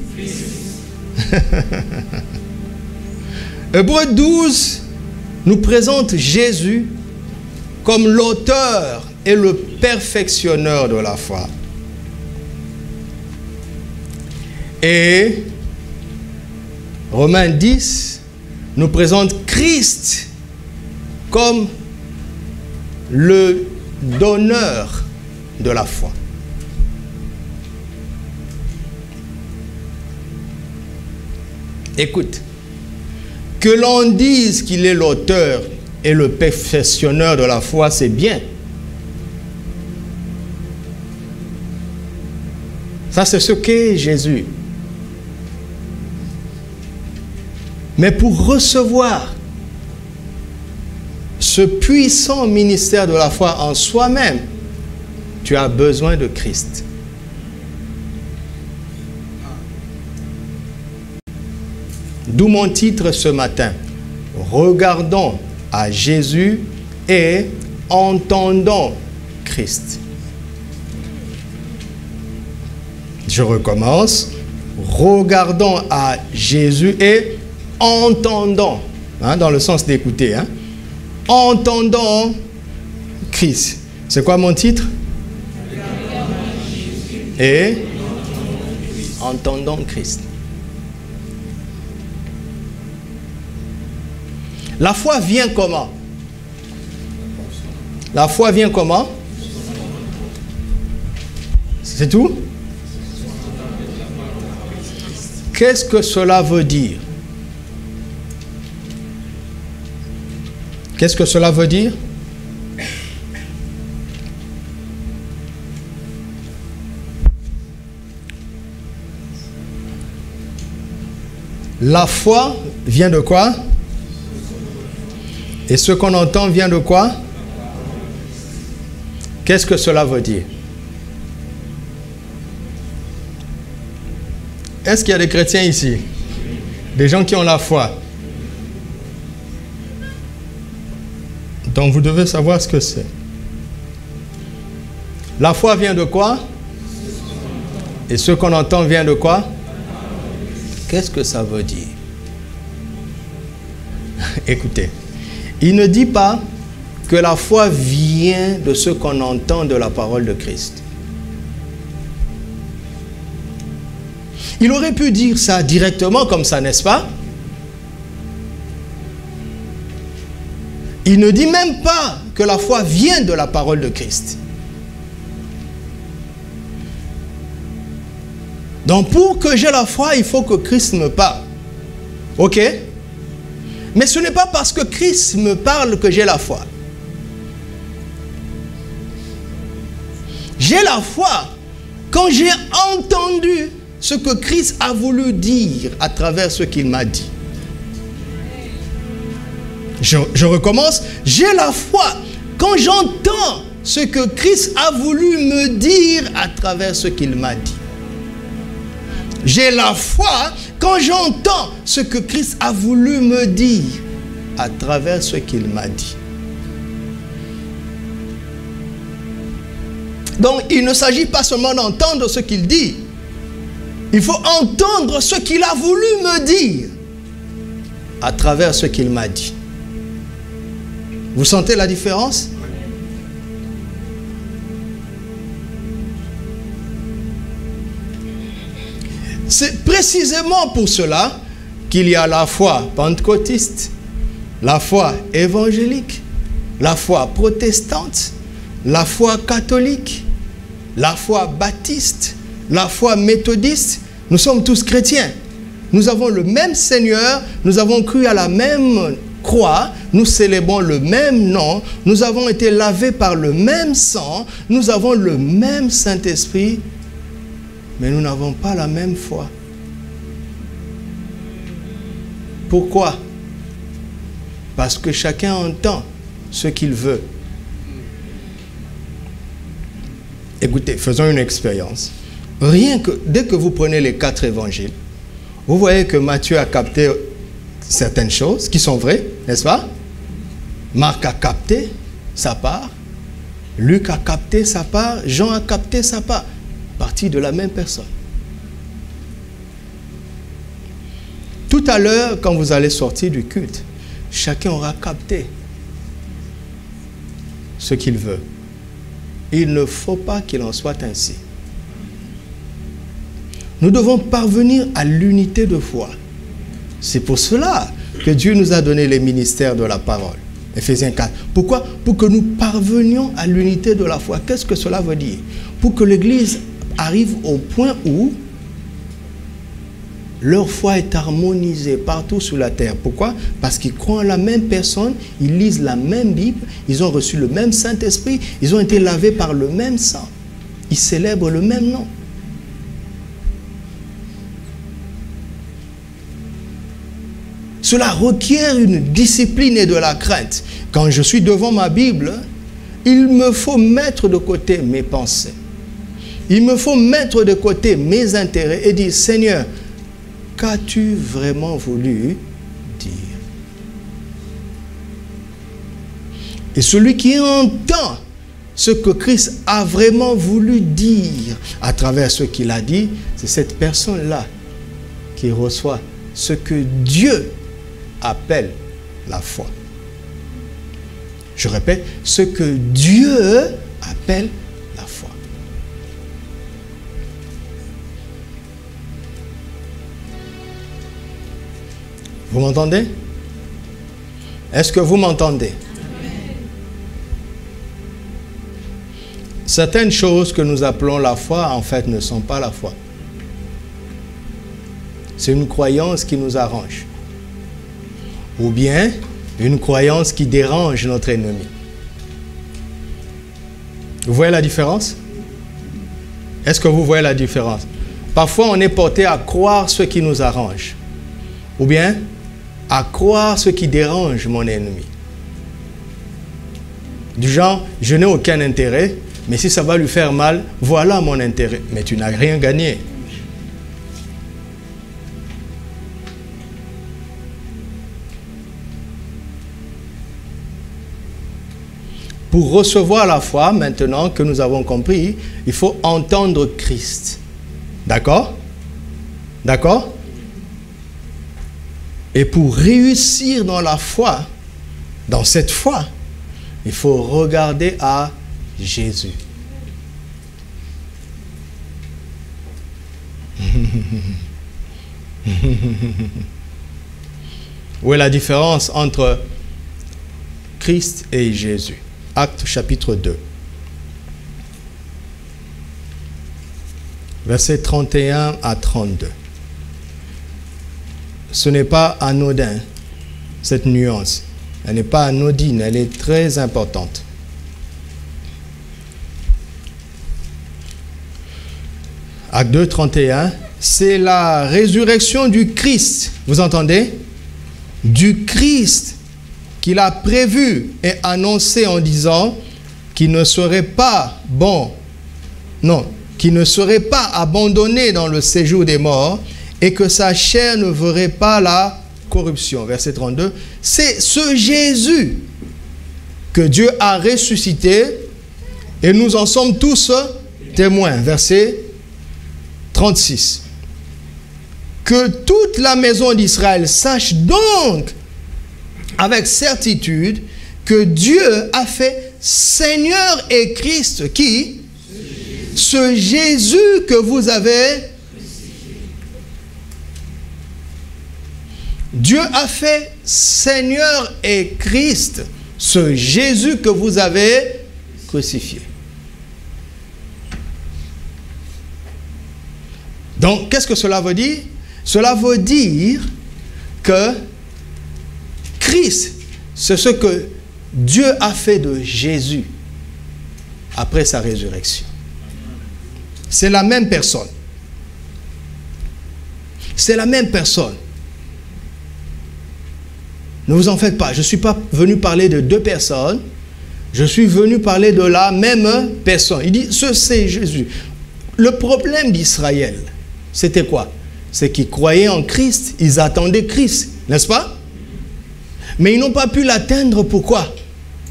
Hébreux 12 nous présente Jésus comme l'auteur et le perfectionneur de la foi. Et Romains 10 nous présente Christ comme le donneur de la foi. Écoute, que l'on dise qu'il est l'auteur et le perfectionneur de la foi, c'est bien. Ça, c'est ce qu'est Jésus. Mais pour recevoir ce puissant ministère de la foi en soi-même, tu as besoin de Christ. D'où mon titre ce matin. Regardons à Jésus et entendons Christ. Je recommence. Regardons à Jésus et entendons, dans le sens d'écouter, entendons Christ. C'est quoi mon titre? Et entendons Christ. La foi vient comment? La foi vient comment? C'est tout? Qu'est-ce que cela veut dire? Qu'est-ce que cela veut dire? La foi vient de quoi? Et ce qu'on entend vient de quoi? Qu'est-ce que cela veut dire? Est-ce qu'il y a des chrétiens ici? Des gens qui ont la foi? Donc vous devez savoir ce que c'est. La foi vient de quoi? Et ce qu'on entend vient de quoi? Qu'est-ce que ça veut dire? Écoutez, il ne dit pas que la foi vient de ce qu'on entend de la parole de Christ. Il aurait pu dire ça directement comme ça, n'est-ce pas? Il ne dit même pas que la foi vient de la parole de Christ. Donc pour que j'ai la foi, il faut que Christ me parle. Ok? Mais ce n'est pas parce que Christ me parle que j'ai la foi. J'ai la foi quand j'ai entendu ce que Christ a voulu dire à travers ce qu'il m'a dit. Je recommence. J'ai la foi quand j'entends ce que Christ a voulu me dire à travers ce qu'il m'a dit. J'ai la foi quand j'entends ce que Christ a voulu me dire à travers ce qu'il m'a dit. Donc, il ne s'agit pas seulement d'entendre ce qu'il dit. Il faut entendre ce qu'il a voulu me dire à travers ce qu'il m'a dit. Vous sentez la différence? C'est précisément pour cela qu'il y a la foi pentecôtiste, la foi évangélique, la foi protestante, la foi catholique, la foi baptiste, la foi méthodiste. Nous sommes tous chrétiens. Nous avons le même Seigneur, nous avons cru à la même croix, nous célébrons le même nom, nous avons été lavés par le même sang, nous avons le même Saint-Esprit, mais nous n'avons pas la même foi. Pourquoi? Parce que chacun entend ce qu'il veut. Écoutez, faisons une expérience. Rien que, dès que vous prenez les 4 évangiles, vous voyez que Matthieu a capté certaines choses qui sont vraies, n'est-ce pas? Marc a capté sa part, Luc a capté sa part, Jean a capté sa part, partie de la même personne. Tout à l'heure, quand vous allez sortir du culte, chacun aura capté ce qu'il veut. Il ne faut pas qu'il en soit ainsi. Nous devons parvenir à l'unité de foi. C'est pour cela que Dieu nous a donné les ministères de la parole. Éphésiens 4. Pourquoi? Pour que nous parvenions à l'unité de la foi. Qu'est-ce que cela veut dire? Pour que l'Église arrive au point où leur foi est harmonisée partout sur la terre. Pourquoi? Parce qu'ils croient en la même personne, ils lisent la même Bible, ils ont reçu le même Saint-Esprit, ils ont été lavés par le même sang. Ils célèbrent le même nom. Cela requiert une discipline et de la crainte. Quand je suis devant ma Bible, il me faut mettre de côté mes pensées. Il me faut mettre de côté mes intérêts et dire, Seigneur, qu'as-tu vraiment voulu dire? Et celui qui entend ce que Christ a vraiment voulu dire à travers ce qu'il a dit, c'est cette personne-là qui reçoit ce que Dieu appelle la foi. Je répète, ce que Dieu appelle la foi. Vous m'entendez? Est-ce que vous m'entendez? Certaines choses que nous appelons la foi, en fait, ne sont pas la foi. C'est une croyance qui nous arrange. Ou bien, une croyance qui dérange notre ennemi. Vous voyez la différence? Est-ce que vous voyez la différence? Parfois, on est porté à croire ce qui nous arrange. Ou bien, à croire ce qui dérange mon ennemi. Du genre, je n'ai aucun intérêt, mais si ça va lui faire mal, voilà mon intérêt. Mais tu n'as rien gagné. Pour recevoir la foi, maintenant que nous avons compris, il faut entendre Christ. D'accord? D'accord? Et pour réussir dans la foi, dans cette foi, il faut regarder à Jésus. Où est la différence entre Christ et Jésus? Actes chapitre 2. Versets 31 à 32. Ce n'est pas anodin, cette nuance. Elle n'est pas anodine, elle est très importante. Acte 2, 31, c'est la résurrection du Christ. Vous entendez? Du Christ qu'il a prévu et annoncé en disant qu'il ne serait pas bon, non, qu'il ne serait pas abandonné dans le séjour des morts et que sa chair ne verrait pas la corruption. Verset 32, c'est ce Jésus que Dieu a ressuscité et nous en sommes tous témoins. Verset 36. Que toute la maison d'Israël sache donc avec certitude que Dieu a fait Seigneur et Christ qui? Ce Jésus que vous avez. Dieu a fait Seigneur et Christ, ce Jésus que vous avez crucifié. Donc, qu'est-ce que cela veut dire? Cela veut dire que Christ, c'est ce que Dieu a fait de Jésus après sa résurrection. C'est la même personne. C'est la même personne. Ne vous en faites pas. Je ne suis pas venu parler de deux personnes. Je suis venu parler de la même personne. Il dit, ce c'est Jésus. Le problème d'Israël, c'était quoi? C'est qu'ils croyaient en Christ, ils attendaient Christ, n'est-ce pas? Mais ils n'ont pas pu l'atteindre. Pourquoi?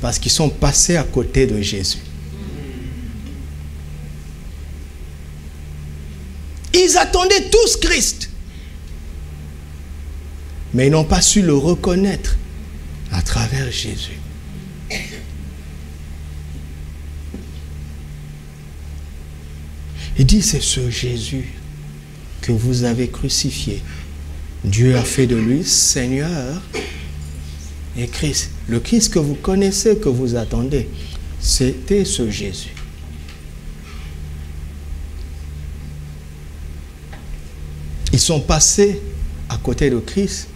Parce qu'ils sont passés à côté de Jésus. Ils attendaient tous Christ. Mais ils n'ont pas su le reconnaître à travers Jésus. Il dit, c'est ce Jésus que vous avez crucifié. Dieu a fait de lui Seigneur et Christ. Le Christ que vous connaissez, que vous attendez, c'était ce Jésus. Ils sont passés à côté de Christ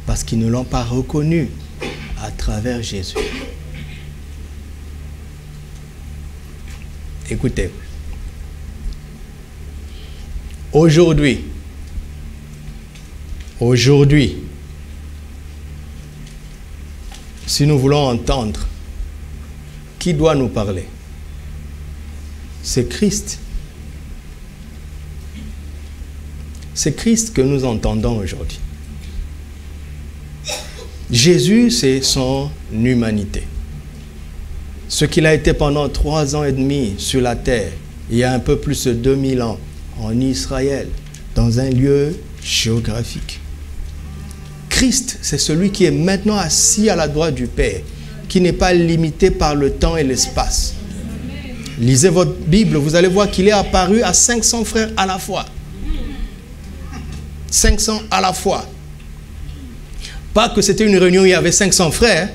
parce qu'ils ne l'ont pas reconnu à travers Jésus. Écoutez, aujourd'hui, si nous voulons entendre qui doit nous parler, c'est Christ. c'est Christ que nous entendons aujourd'hui. Jésus, c'est son humanité. Ce qu'il a été pendant 3 ans et demi sur la terre, il y a un peu plus de 2000 ans, en Israël, dans un lieu géographique. Christ, c'est celui qui est maintenant assis à la droite du Père, qui n'est pas limité par le temps et l'espace. Lisez votre Bible, vous allez voir qu'il est apparu à 500 frères à la fois. 500 à la fois. Pas que c'était une réunion où il y avait 500 frères.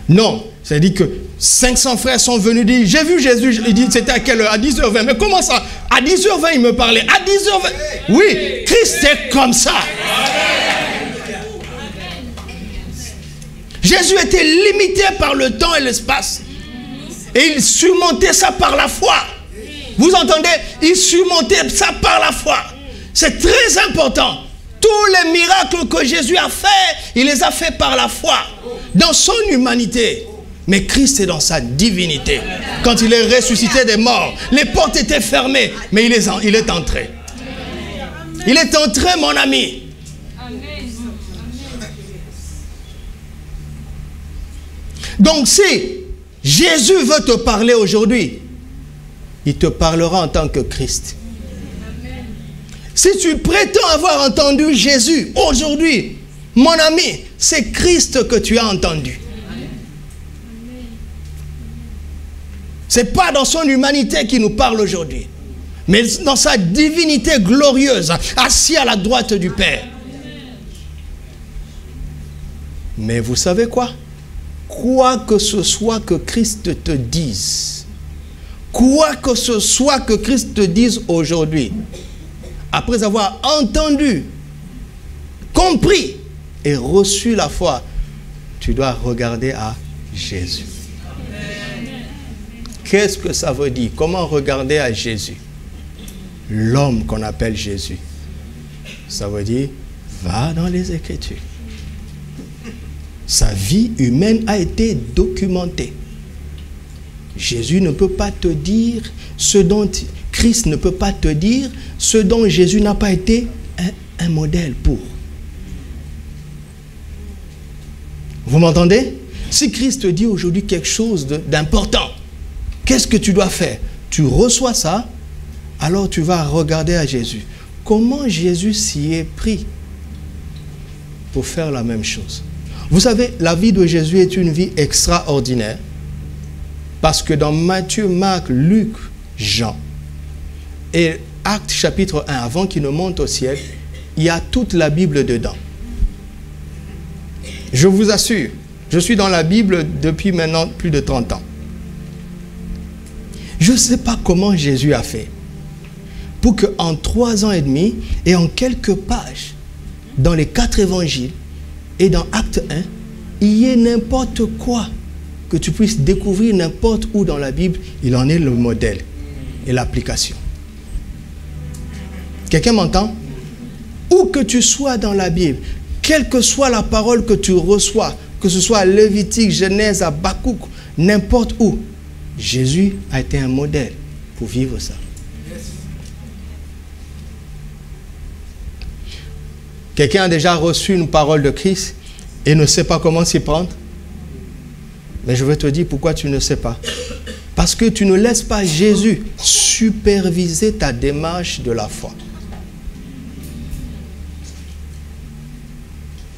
Non, c'est-à-dire que 500 frères sont venus dire, j'ai vu Jésus, il dit, c'était à quelle heure? À 10h20. Mais comment ça? À 10h20, il me parlait. À 10h20. Oui, Christ est comme ça. Jésus était limité par le temps et l'espace. Et il surmontait ça par la foi. Vous entendez? Il surmontait ça par la foi. C'est très important. Tous les miracles que Jésus a fait, il les a fait par la foi. Dans son humanité. Mais Christ est dans sa divinité. Quand il est ressuscité des morts, les portes étaient fermées, mais il est entré. Il est entré, mon ami. Donc si Jésus veut te parler aujourd'hui, il te parlera en tant que Christ. Si tu prétends avoir entendu Jésus aujourd'hui, mon ami, c'est Christ que tu as entendu. Ce n'est pas dans son humanité qu'il nous parle aujourd'hui, mais dans sa divinité glorieuse, assis à la droite du Père. Mais vous savez quoi? Quoi que ce soit que Christ te dise, quoi que ce soit que Christ te dise aujourd'hui, après avoir entendu, compris et reçu la foi, tu dois regarder à Jésus. Qu'est-ce que ça veut dire? Comment regarder à Jésus? L'homme qu'on appelle Jésus. Ça veut dire, va dans les Écritures. Sa vie humaine a été documentée. Jésus ne peut pas te dire ce dont Christ ne peut pas te dire ce dont Jésus n'a pas été un modèle pour. Vous m'entendez? Si Christ te dit aujourd'hui quelque chose d'important, qu'est-ce que tu dois faire? Tu reçois ça, alors tu vas regarder à Jésus. Comment Jésus s'y est pris pour faire la même chose? Vous savez, la vie de Jésus est une vie extraordinaire parce que dans Matthieu, Marc, Luc, Jean et Actes chapitre 1, avant qu'il ne monte au ciel, il y a toute la Bible dedans. Je vous assure, je suis dans la Bible depuis maintenant plus de 30 ans. Je ne sais pas comment Jésus a fait pour qu'en 3 ans et demi et en quelques pages, dans les 4 évangiles, et dans Acte 1, il y ait n'importe quoi que tu puisses découvrir n'importe où dans la Bible, il en est le modèle et l'application. Quelqu'un m'entend? Où que tu sois dans la Bible, quelle que soit la parole que tu reçois, que ce soit Lévitique, Genèse, Habakkuk, n'importe où, Jésus a été un modèle pour vivre ça. Quelqu'un a déjà reçu une parole de Christ et ne sait pas comment s'y prendre? Mais je vais te dire pourquoi tu ne sais pas. Parce que tu ne laisses pas Jésus superviser ta démarche de la foi.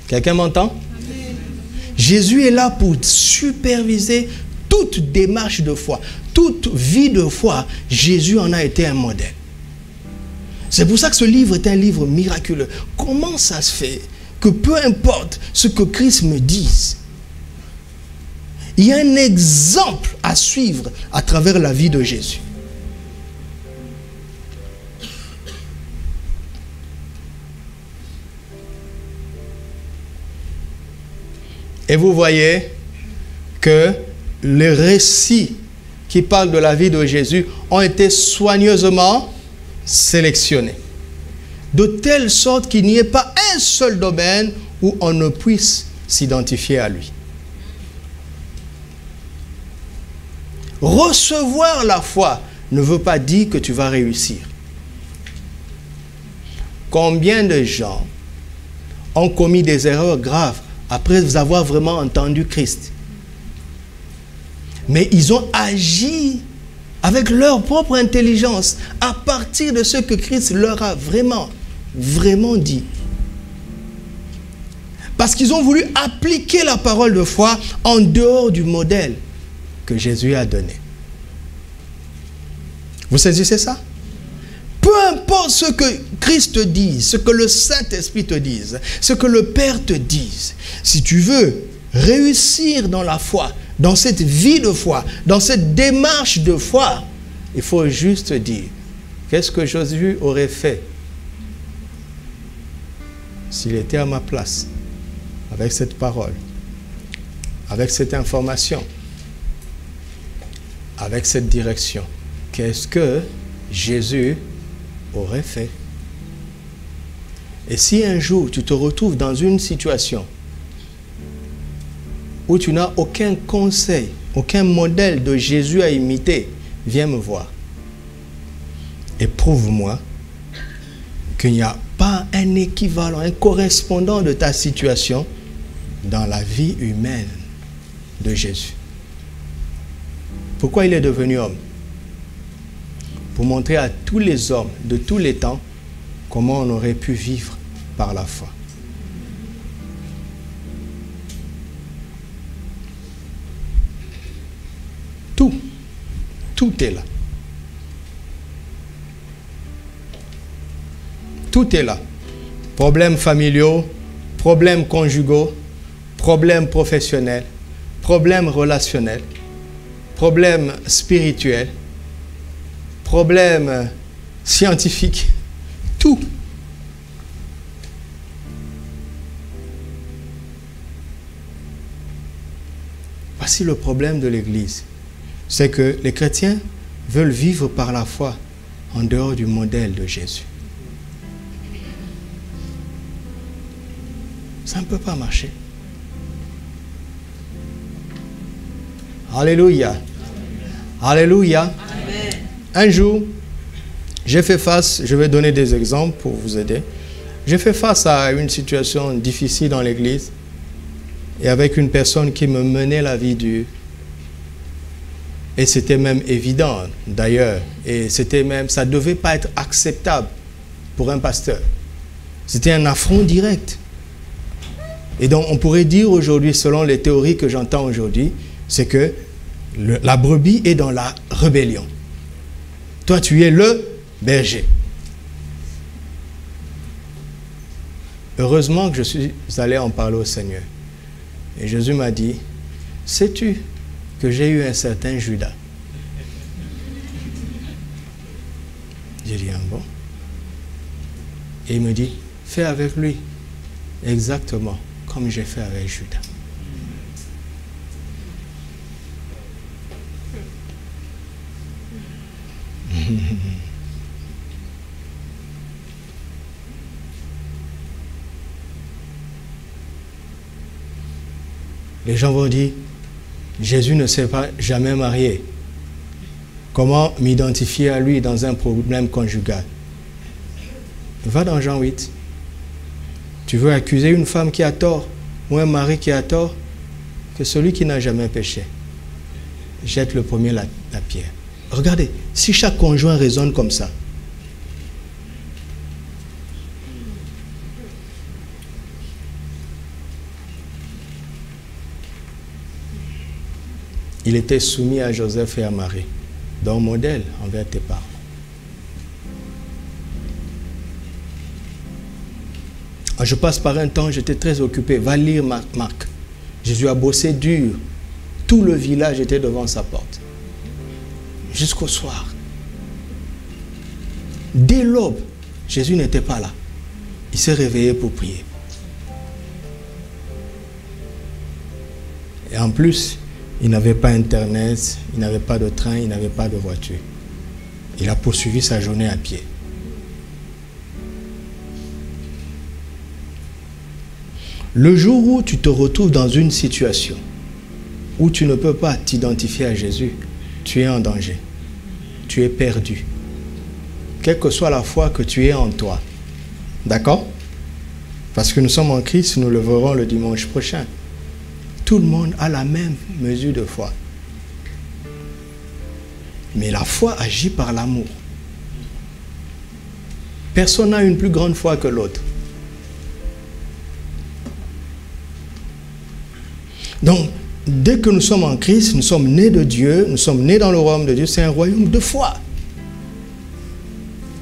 Quelqu'un m'entend? Jésus est là pour superviser toute démarche de foi, toute vie de foi. Jésus en a été un modèle. C'est pour ça que ce livre est un livre miraculeux. Comment ça se fait que peu importe ce que Christ me dise, il y a un exemple à suivre à travers la vie de Jésus. Et vous voyez que les récits qui parlent de la vie de Jésus ont été soigneusement sélectionnés, de telle sorte qu'il n'y ait pas un seul domaine où on ne puisse s'identifier à lui. Recevoir la foi ne veut pas dire que tu vas réussir. combien de gens ont commis des erreurs graves après avoir vraiment entendu Christ. Mais ils ont agi avec leur propre intelligence à partir de ce que Christ leur a vraiment dit. Parce qu'ils ont voulu appliquer la parole de foi en dehors du modèle que Jésus a donné. Vous saisissez ça? Peu importe ce que Christ te dise, ce que le Saint-Esprit te dise, ce que le Père te dise, si tu veux réussir dans la foi, dans cette vie de foi, dans cette démarche de foi, il faut juste dire, qu'est-ce que Jésus aurait fait s'il était à ma place, avec cette parole, avec cette information, avec cette direction? Qu'est-ce que Jésus aurait fait? Et si un jour tu te retrouves dans une situation où tu n'as aucun conseil, aucun modèle de Jésus à imiter, viens me voir et prouve-moi qu'il n'y a pas un équivalent, un correspondant de ta situation dans la vie humaine de Jésus. Pourquoi il est devenu homme? Pour montrer à tous les hommes de tous les temps comment on aurait pu vivre par la foi. Tout est là. Tout est là. Problèmes familiaux, problèmes conjugaux, problèmes professionnels, problèmes relationnels, problèmes spirituels, problèmes scientifiques, tout. Voici le problème de l'Église. C'est que les chrétiens veulent vivre par la foi en dehors du modèle de Jésus. Ça ne peut pas marcher. Alléluia. Alléluia. Amen. Un jour, j'ai fait face, je vais donner des exemples pour vous aider. J'ai fait face à une situation difficile dans l'église et avec une personne qui me menait la vie dure. Et c'était même évident d'ailleurs. Et c'était même, ça ne devait pas être acceptable pour un pasteur. C'était un affront direct. Et donc on pourrait dire aujourd'hui, selon les théories que j'entends aujourd'hui, c'est que la brebis est dans la rébellion. Toi, tu es le berger. Heureusement que je suis allé en parler au Seigneur. Et Jésus m'a dit, sais-tu que j'ai eu un certain Judas? J'ai dit, ah bon? Et il me dit, fais avec lui exactement comme j'ai fait avec Judas. Les gens vont dire, Jésus ne s'est pas jamais marié. Comment m'identifier à lui dans un problème conjugal? Va dans Jean 8. Tu veux accuser une femme qui a tort ou un mari qui a tort? Que celui qui n'a jamais péché jette le premier la pierre. Regardez, si chaque conjoint raisonne comme ça, il était soumis à Joseph et à Marie, donc modèle envers tes parents. Je passe par un temps, j'étais très occupé. Va lire Marc. Jésus a bossé dur. Tout le village était devant sa porte. Jusqu'au soir. Dès l'aube, Jésus n'était pas là. Il s'est réveillé pour prier. Et en plus, il n'avait pas Internet, il n'avait pas de train, il n'avait pas de voiture. Il a poursuivi sa journée à pied. Le jour où tu te retrouves dans une situation où tu ne peux pas t'identifier à Jésus, tu es en danger. Tu es perdu. Quelle que soit la foi que tu aies en toi, D'accord? Parce que nous sommes en Christ, nous le verrons le dimanche prochain. Tout le monde a la même mesure de foi. Mais la foi agit par l'amour. Personne n'a une plus grande foi que l'autre. Donc, dès que nous sommes en Christ, nous sommes nés de Dieu, nous sommes nés dans le royaume de Dieu, c'est un royaume de foi.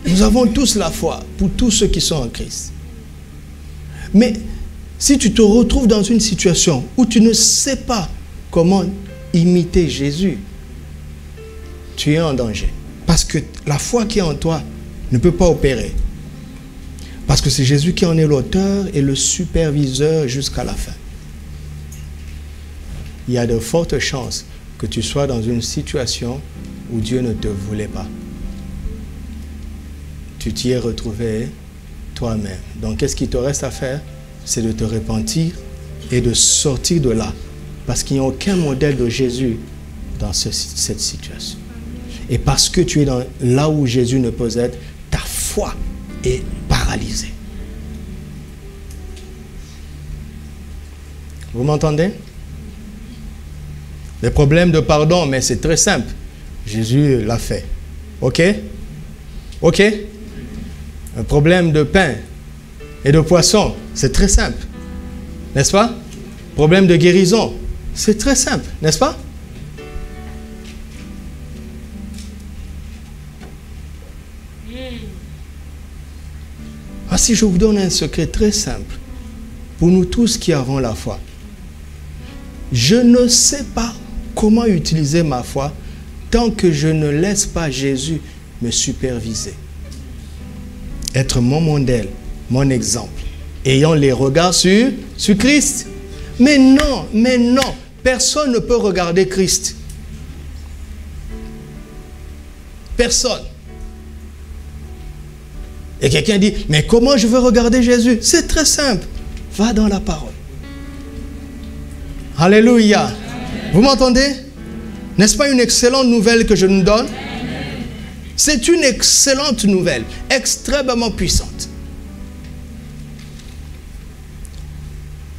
Nous avons tous la foi pour tous ceux qui sont en Christ. Mais si tu te retrouves dans une situation où tu ne sais pas comment imiter Jésus, tu es en danger. Parce que la foi qui est en toi ne peut pas opérer. Parce que c'est Jésus qui en est l'auteur et le superviseur jusqu'à la fin. Il y a de fortes chances que tu sois dans une situation où Dieu ne te voulait pas. Tu t'y es retrouvé toi-même. Donc, qu'est-ce qu'il te reste à faire? C'est de te repentir et de sortir de là. Parce qu'il n'y a aucun modèle de Jésus dans cette situation. Et parce que tu es là où Jésus ne peut être, ta foi est paralysée. Vous m'entendez? Les problèmes de pardon, mais c'est très simple. Jésus l'a fait. OK? OK? Un problème de pain et de poisson, c'est très simple. N'est-ce pas? Problème de guérison, c'est très simple. N'est-ce pas? Si je vous donne un secret très simple, pour nous tous qui avons la foi, je ne sais pas comment utiliser ma foi tant que je ne laisse pas Jésus me superviser. Être mon modèle, mon exemple, ayant les regards sur Christ. Mais non, personne ne peut regarder Christ. Personne. Et quelqu'un dit, mais comment je veux regarder Jésus? C'est très simple. Va dans la parole. Alléluia. Vous m'entendez? N'est-ce pas une excellente nouvelle que je nous donne? C'est une excellente nouvelle, extrêmement puissante.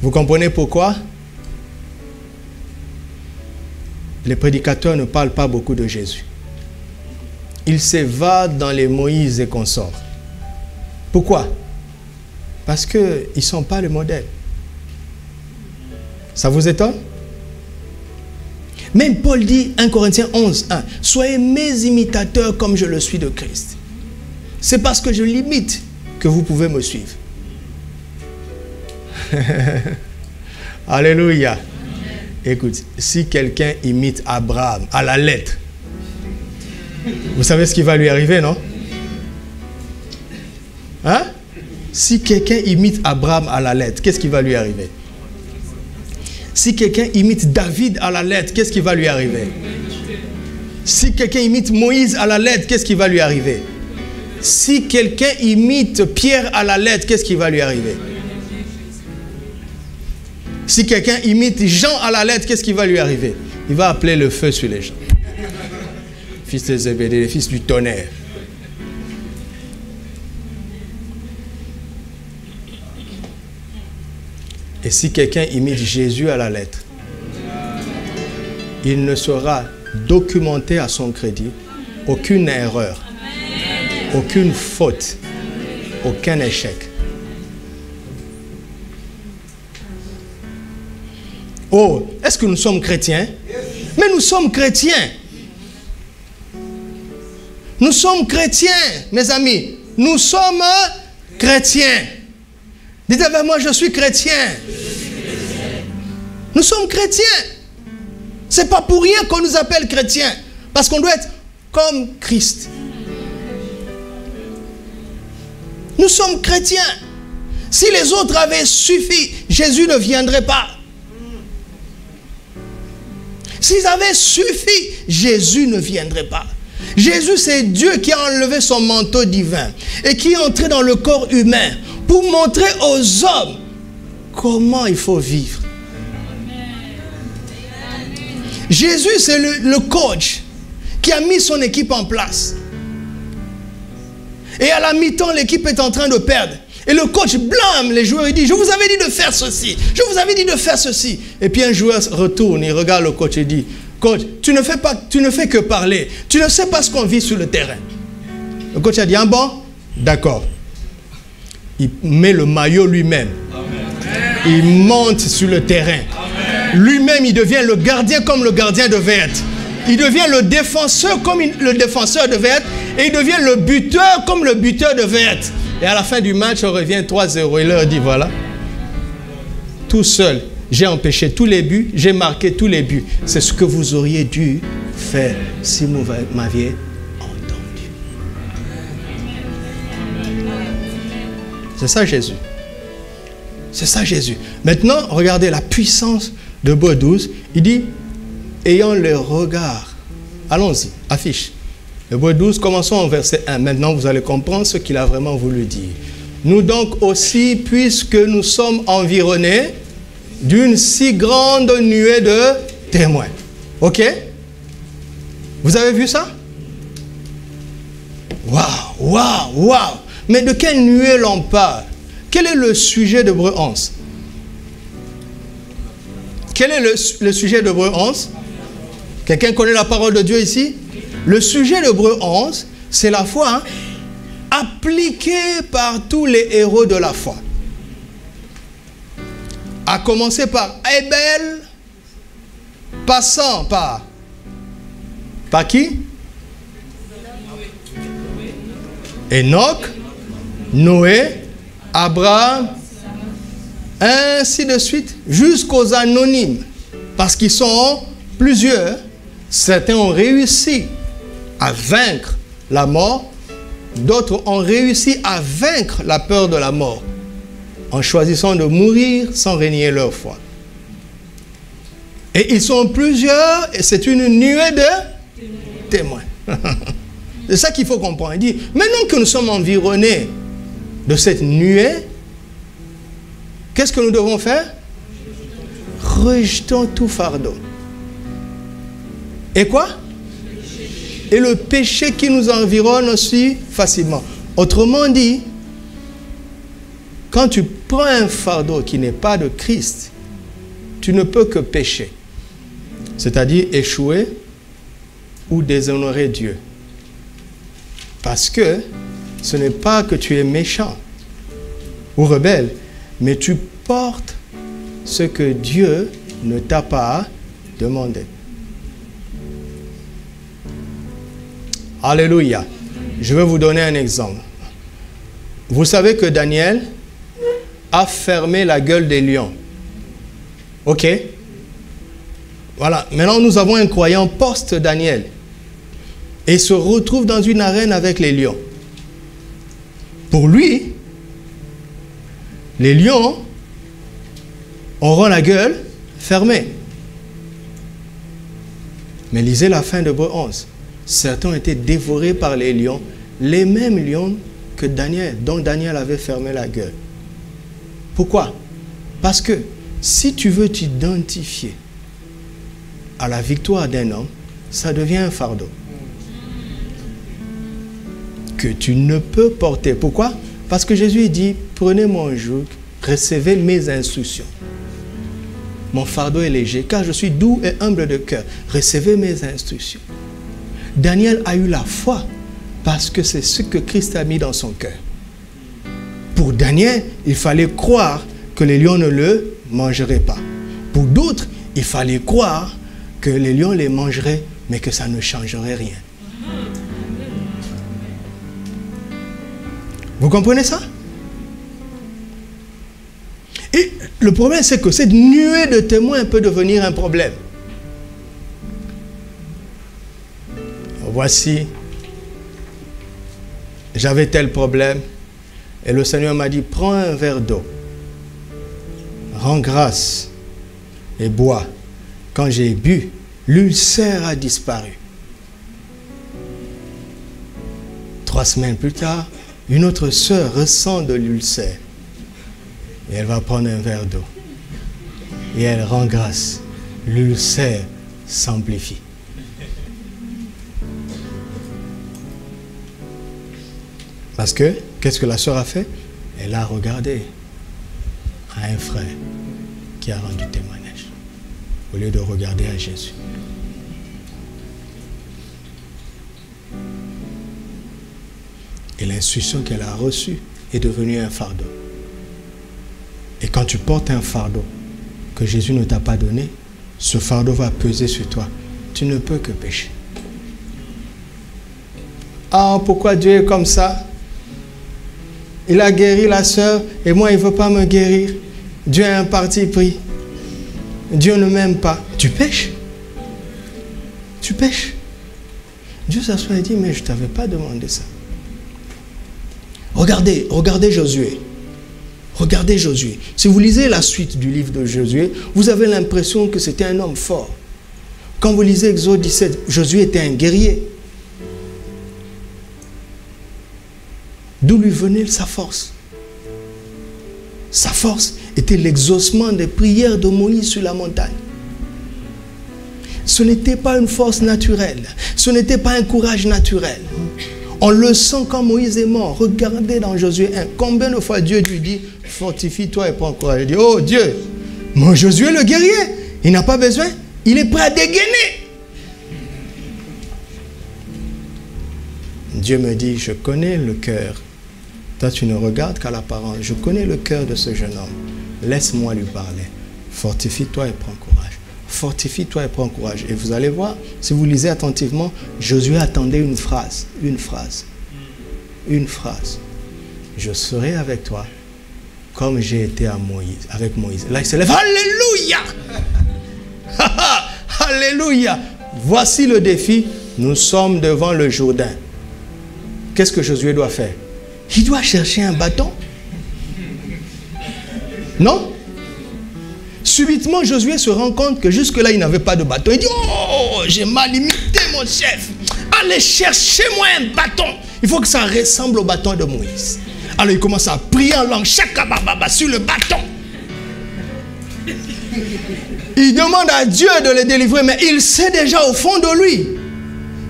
Vous comprenez pourquoi les prédicateurs ne parlent pas beaucoup de Jésus? Ils s'évadent dans les Moïse et consorts. Pourquoi? Parce qu'ils ne sont pas le modèle. Ça vous étonne? Même Paul dit, 1 Corinthiens 11, 1, « Soyez mes imitateurs comme je le suis de Christ. » C'est parce que je l'imite que vous pouvez me suivre. Alléluia. Amen. Écoute, si quelqu'un imite Abraham à la lettre, vous savez ce qui va lui arriver, non? Hein? Si quelqu'un imite Abraham à la lettre, qu'est-ce qui va lui arriver? Si quelqu'un imite David à la lettre, qu'est-ce qui va lui arriver? Si quelqu'un imite Moïse à la lettre, qu'est-ce qui va lui arriver? Si quelqu'un imite Pierre à la lettre, qu'est-ce qui va lui arriver? Si quelqu'un imite Jean à la lettre, qu'est-ce qui va lui arriver? Il va appeler le feu sur les gens. Fils de Zébédée, les fils du tonnerre. Et si quelqu'un imite Jésus à la lettre, il ne sera documenté à son crédit aucune erreur, aucune faute, aucun échec. Oh, est-ce que nous sommes chrétiens? Mais nous sommes chrétiens. Nous sommes chrétiens, mes amis. Nous sommes chrétiens. Dites avec moi, je suis chrétien. Nous sommes chrétiens. C'est pas pour rien qu'on nous appelle chrétiens. Parce qu'on doit être comme Christ. Nous sommes chrétiens. Si les autres avaient suffi, Jésus ne viendrait pas. S'ils avaient suffi, Jésus ne viendrait pas. Jésus, c'est Dieu qui a enlevé son manteau divin et qui est entré dans le corps humain pour montrer aux hommes comment il faut vivre. Jésus, c'est le coach qui a mis son équipe en place. Et à la mi-temps, l'équipe est en train de perdre. Et le coach blâme les joueurs, il dit, je vous avais dit de faire ceci, je vous avais dit de faire ceci. Et puis un joueur retourne, il regarde le coach et dit, coach, tu ne fais que parler, tu ne sais pas ce qu'on vit sur le terrain. Le coach a dit, ah bon? D'accord. Il met le maillot lui-même. Il monte sur le terrain. Lui-même, il devient le gardien comme le gardien devait être. Il devient le défenseur comme le défenseur devait être. Et il devient le buteur comme le buteur devait être. Et à la fin du match, on revient 3-0. Il leur dit, voilà, tout seul, j'ai empêché tous les buts, j'ai marqué tous les buts. C'est ce que vous auriez dû faire si vous m'aviez entendu. C'est ça Jésus. C'est ça Jésus. Maintenant, regardez la puissance de Hébreux 12. Il dit, ayant le regard. Allons-y, affiche. Hébreux 12, commençons au verset 1. Maintenant, vous allez comprendre ce qu'il a vraiment voulu dire. Nous donc aussi, puisque nous sommes environnés d'une si grande nuée de témoins. Ok? Vous avez vu ça? Waouh, waouh, waouh! Mais de quelle nuée l'on parle? Quel est le sujet d'Hébreux 11? Quel est le sujet d'Hébreux 11? Quelqu'un connaît la parole de Dieu ici? Le sujet d'Hébreux 11, c'est la foi appliquée par tous les héros de la foi. À commencer par Abel, passant par qui? Enoch, Noé, Abraham, ainsi de suite, jusqu'aux anonymes. Parce qu'ils sont plusieurs. Certains ont réussi à vaincre la mort. D'autres ont réussi à vaincre la peur de la mort en choisissant de mourir sans renier leur foi. Et ils sont plusieurs et c'est une nuée de témoins. C'est ça qu'il faut comprendre. Il dit, maintenant que nous sommes environnés de cette nuée, qu'est-ce que nous devons faire? Rejetons tout fardeau. Et quoi? Et le péché qui nous environne aussi facilement. Autrement dit, quand tu prends un fardeau qui n'est pas de Christ, tu ne peux que pécher. C'est-à-dire échouer ou déshonorer Dieu. Parce que ce n'est pas que tu es méchant ou rebelle, mais tu portes ce que Dieu ne t'a pas demandé. Alléluia. Je vais vous donner un exemple. Vous savez que Daniel a fermé la gueule des lions. Ok? Voilà. Maintenant, nous avons un croyant post-Daniel. Et il se retrouve dans une arène avec les lions. Pour lui, les lions auront la gueule fermée. Mais lisez la fin de Hébreux 11. Certains ont été dévorés par les lions, les mêmes lions que Daniel, dont Daniel avait fermé la gueule. Pourquoi? Parce que si tu veux t'identifier à la victoire d'un homme, ça devient un fardeau que tu ne peux porter. Pourquoi? Parce que Jésus dit, prenez mon joug, recevez mes instructions. Mon fardeau est léger, car je suis doux et humble de cœur. Recevez mes instructions. Daniel a eu la foi parce que c'est ce que Christ a mis dans son cœur. Pour Daniel, il fallait croire que les lions ne le mangeraient pas. Pour d'autres, il fallait croire que les lions les mangeraient, mais que ça ne changerait rien. Vous comprenez ça? Et le problème, c'est que cette nuée de témoins peut devenir un problème. Voici, j'avais tel problème et le Seigneur m'a dit, prends un verre d'eau, rends grâce et bois. Quand j'ai bu, l'ulcère a disparu. 3 semaines plus tard, une autre sœur ressent de l'ulcère et elle va prendre un verre d'eau et elle rend grâce. L'ulcère s'amplifie. Parce que, qu'est-ce que la sœur a fait? Elle a regardé à un frère qui a rendu témoignage, au lieu de regarder à Jésus. Et l'instruction qu'elle a reçue est devenue un fardeau. Et quand tu portes un fardeau que Jésus ne t'a pas donné, ce fardeau va peser sur toi. Tu ne peux que pécher. Ah, pourquoi Dieu est comme ça? Il a guéri la sœur et moi il ne veut pas me guérir. Dieu a un parti pris. Dieu ne m'aime pas. Tu pêches. Tu pêches. Dieu s'assoit et dit, mais je ne t'avais pas demandé ça. Regardez Josué. Regardez Josué. Si vous lisez la suite du livre de Josué, vous avez l'impression que c'était un homme fort. Quand vous lisez Exode 17, Josué était un guerrier. D'où lui venait sa force? Sa force était l'exaucement des prières de Moïse sur la montagne. Ce n'était pas une force naturelle. Ce n'était pas un courage naturel. On le sent quand Moïse est mort. Regardez dans Josué 1. Combien de fois Dieu lui dit, fortifie-toi et prends courage. Il dit, oh Dieu, mon Josué le guerrier, il n'a pas besoin. Il est prêt à dégainer. Dieu me dit, je connais le cœur. Toi, tu ne regardes qu'à l'apparence. Je connais le cœur de ce jeune homme. Laisse-moi lui parler. Fortifie-toi et prends courage. Fortifie-toi et prends courage. Et vous allez voir, si vous lisez attentivement, Josué attendait une phrase. Une phrase. Une phrase. Je serai avec toi comme j'ai été avec Moïse. Là, il se lève. Alléluia! Alléluia! Voici le défi. Nous sommes devant le Jourdain. Qu'est-ce que Josué doit faire? Il doit chercher un bâton. Non? Subitement, Josué se rend compte que jusque-là, il n'avait pas de bâton. Il dit, oh, j'ai mal imité mon chef. Allez, cherchez-moi un bâton. Il faut que ça ressemble au bâton de Moïse. Alors, il commence à prier en langue, chakabababa, sur le bâton. Il demande à Dieu de le délivrer, mais il sait déjà au fond de lui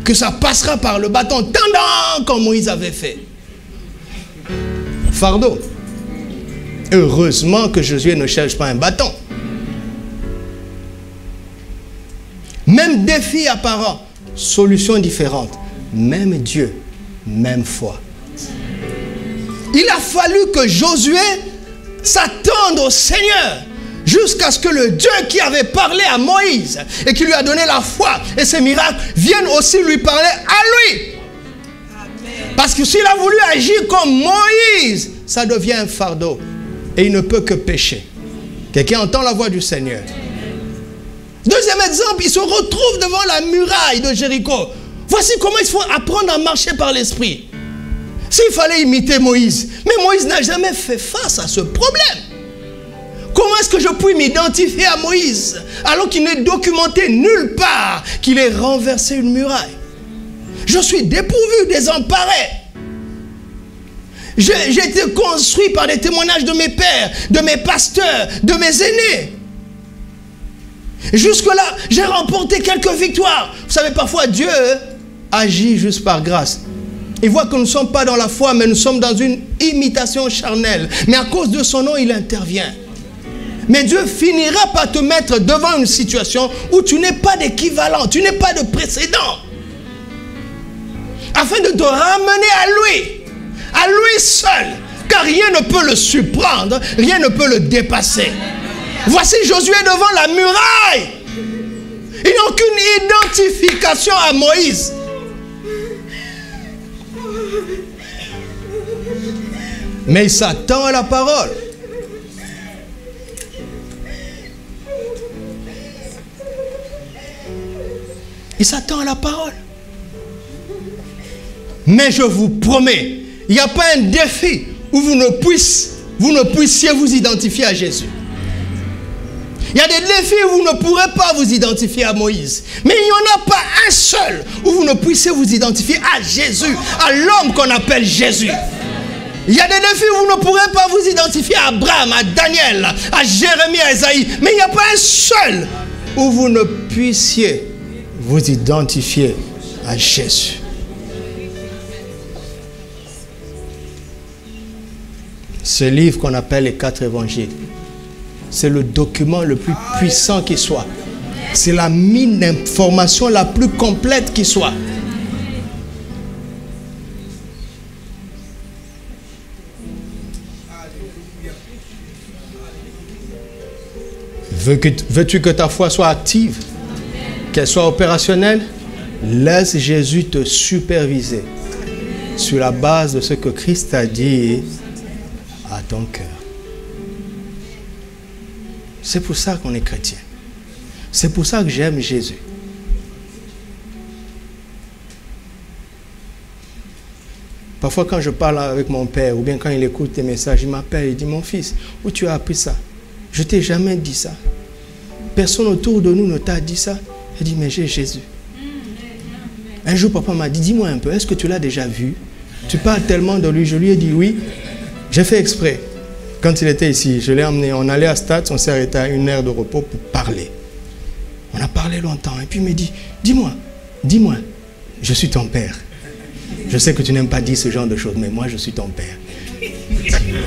que ça passera par le bâton, tendant comme Moïse avait fait. Fardeau. Heureusement que Josué ne cherche pas un bâton. Même défi apparent, solution différente. Même Dieu, même foi. Il a fallu que Josué s'attende au Seigneur jusqu'à ce que le Dieu qui avait parlé à Moïse et qui lui a donné la foi et ses miracles vienne aussi lui parler à lui. Parce que s'il a voulu agir comme Moïse, ça devient un fardeau. Et il ne peut que pécher. Quelqu'un entend la voix du Seigneur. Deuxième exemple, il se retrouve devant la muraille de Jéricho. Voici comment il faut apprendre à marcher par l'esprit. S'il fallait imiter Moïse, mais Moïse n'a jamais fait face à ce problème. Comment est-ce que je puis m'identifier à Moïse alors qu'il n'est documenté nulle part qu'il ait renversé une muraille? Je suis dépourvu, désemparé. J'ai été construit par des témoignages de mes pères, de mes pasteurs, de mes aînés. Jusque-là, j'ai remporté quelques victoires. Vous savez, parfois, Dieu agit juste par grâce. Il voit que nous ne sommes pas dans la foi, mais nous sommes dans une imitation charnelle. Mais à cause de son nom, il intervient. Mais Dieu finira par te mettre devant une situation où tu n'es pas d'équivalent, tu n'es pas de précédent. Afin de te ramener à lui seul. Car rien ne peut le surprendre, rien ne peut le dépasser. Voici Josué devant la muraille. Il n'a aucune identification à Moïse. Mais il s'attend à la parole. Il s'attend à la parole. Mais je vous promets, il n'y a pas un défi où vous ne puissiez vous identifier à Jésus. Il y a des défis où vous ne pourrez pas vous identifier à Moïse. Mais il n'y en a pas un seul où vous ne puissiez vous identifier à Jésus, à l'homme qu'on appelle Jésus. Il y a des défis où vous ne pourrez pas vous identifier à Abraham, à Daniel, à Jérémie, à Isaïe. Mais il n'y a pas un seul où vous ne puissiez vous identifier à Jésus. Ce livre qu'on appelle les 4 évangiles, c'est le document le plus puissant qui soit. C'est la mine d'information la plus complète qui soit. Veux-tu que ta foi soit active, qu'elle soit opérationnelle? Laisse Jésus te superviser sur la base de ce que Christ a dit à ton cœur. C'est pour ça qu'on est chrétien. C'est pour ça que j'aime Jésus. Parfois quand je parle avec mon père, ou bien quand il écoute tes messages, il m'appelle, il dit, mon fils, où tu as appris ça? Je t'ai jamais dit ça. Personne autour de nous ne t'a dit ça. Il dit, mais j'ai Jésus. Un jour, papa m'a dit, dis-moi un peu, est-ce que tu l'as déjà vu? Tu parles tellement de lui. Je lui ai dit oui. J'ai fait exprès. Quand il était ici, je l'ai emmené. On allait à Stade, on s'est arrêté à une heure de repos pour parler. On a parlé longtemps. Et puis il me dit, dis-moi, je suis ton père. Je sais que tu n'aimes pas dire ce genre de choses, mais moi je suis ton père. Dis-moi,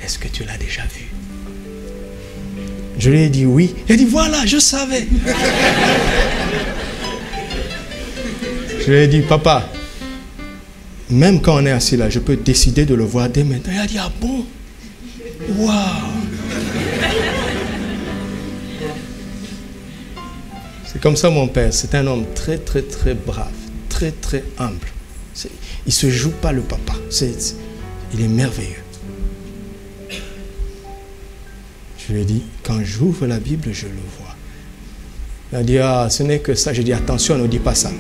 est-ce que tu l'as déjà vu? Je lui ai dit oui. Il a dit, voilà, je savais. Je lui ai dit, papa, même quand on est assis là, je peux décider de le voir dès maintenant. Il a dit, ah bon? Waouh! C'est comme ça mon père. C'est un homme très, très, très brave, très, très humble. Il ne se joue pas le papa. Il est merveilleux. Je lui ai dit, quand j'ouvre la Bible, je le vois. Il a dit, ah, ce n'est que ça. J'ai dit, attention, ne dis pas ça.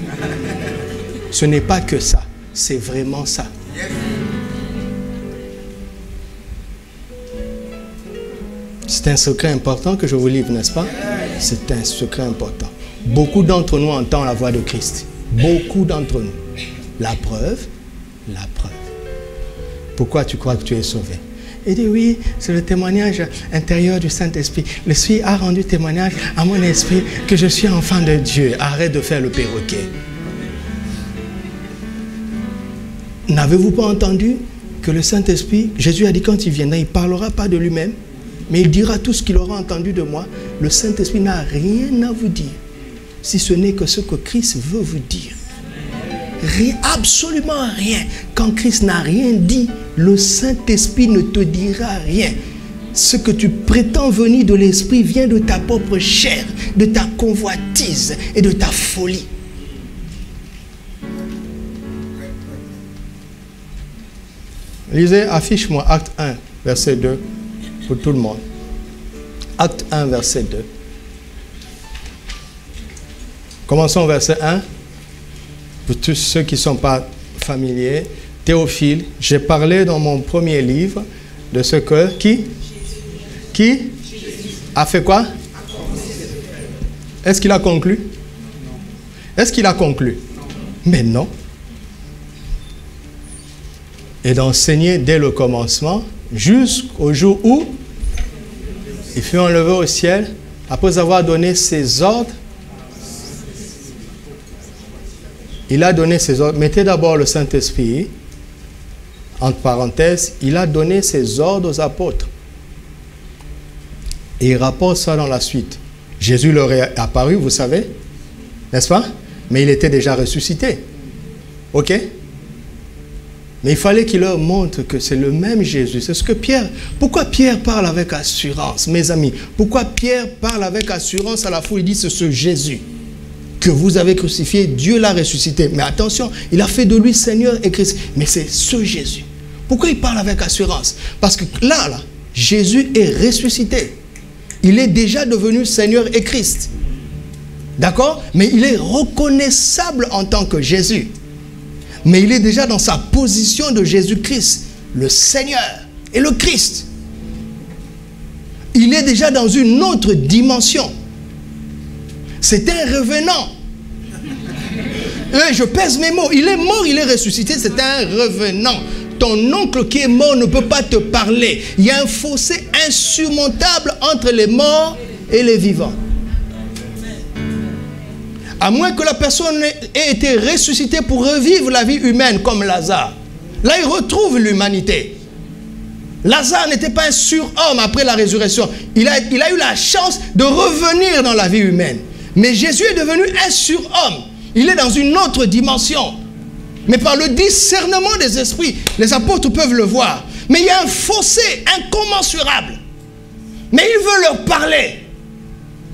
Ce n'est pas que ça. C'est vraiment ça. C'est un secret important que je vous livre, n'est-ce pas? C'est un secret important. Beaucoup d'entre nous entendent la voix de Christ. Beaucoup d'entre nous. La preuve. Pourquoi tu crois que tu es sauvé? Il dit oui, c'est le témoignage intérieur du Saint-Esprit. L'Esprit a rendu témoignage à mon esprit que je suis enfant de Dieu. Arrête de faire le perroquet. N'avez-vous pas entendu que le Saint-Esprit, Jésus a dit quand il viendra, il ne parlera pas de lui-même, mais il dira tout ce qu'il aura entendu de moi. Le Saint-Esprit n'a rien à vous dire, si ce n'est que ce que Christ veut vous dire. Rien, absolument rien. Quand Christ n'a rien dit, le Saint-Esprit ne te dira rien. Ce que tu prétends venir de l'Esprit vient de ta propre chair, de ta convoitise et de ta folie. Lisez, affiche-moi Acte 1, verset 2, pour tout le monde. Acte 1, verset 2. Commençons au verset 1. Pour tous ceux qui ne sont pas familiers, Théophile, j'ai parlé dans mon premier livre de ce que... Qui a fait quoi? Est-ce qu'il a conclu? Est-ce qu'il a conclu? Mais non. Et d'enseigner dès le commencement jusqu'au jour où il fut enlevé au ciel après avoir donné ses ordres. Il a donné ses ordres. Mettez d'abord le Saint-Esprit. Entre parenthèses, il a donné ses ordres aux apôtres. Et il rapporte ça dans la suite. Jésus leur est apparu, vous savez, n'est-ce pas? Mais il était déjà ressuscité. Ok? Mais il fallait qu'il leur montre que c'est le même Jésus. C'est ce que Pierre... Pourquoi Pierre parle avec assurance, mes amis? Pourquoi Pierre parle avec assurance à la foule? Il dit c'est ce Jésus que vous avez crucifié, Dieu l'a ressuscité. Mais attention, il a fait de lui Seigneur et Christ. Mais c'est ce Jésus. Pourquoi il parle avec assurance? Parce que là, Jésus est ressuscité. Il est déjà devenu Seigneur et Christ. D'accord? Mais il est reconnaissable en tant que Jésus. Mais il est déjà dans sa position de Jésus-Christ, le Seigneur et le Christ. Il est déjà dans une autre dimension. C'est un revenant. Je pèse mes mots. Il est mort, il est ressuscité, c'est un revenant. Ton oncle qui est mort ne peut pas te parler. Il y a un fossé insurmontable entre les morts et les vivants. À moins que la personne ait été ressuscitée pour revivre la vie humaine comme Lazare. Là, il retrouve l'humanité. Lazare n'était pas un surhomme après la résurrection. Il a eu la chance de revenir dans la vie humaine. Mais Jésus est devenu un surhomme. Il est dans une autre dimension. Mais par le discernement des esprits, les apôtres peuvent le voir. Mais il y a un fossé incommensurable. Mais il veut leur parler.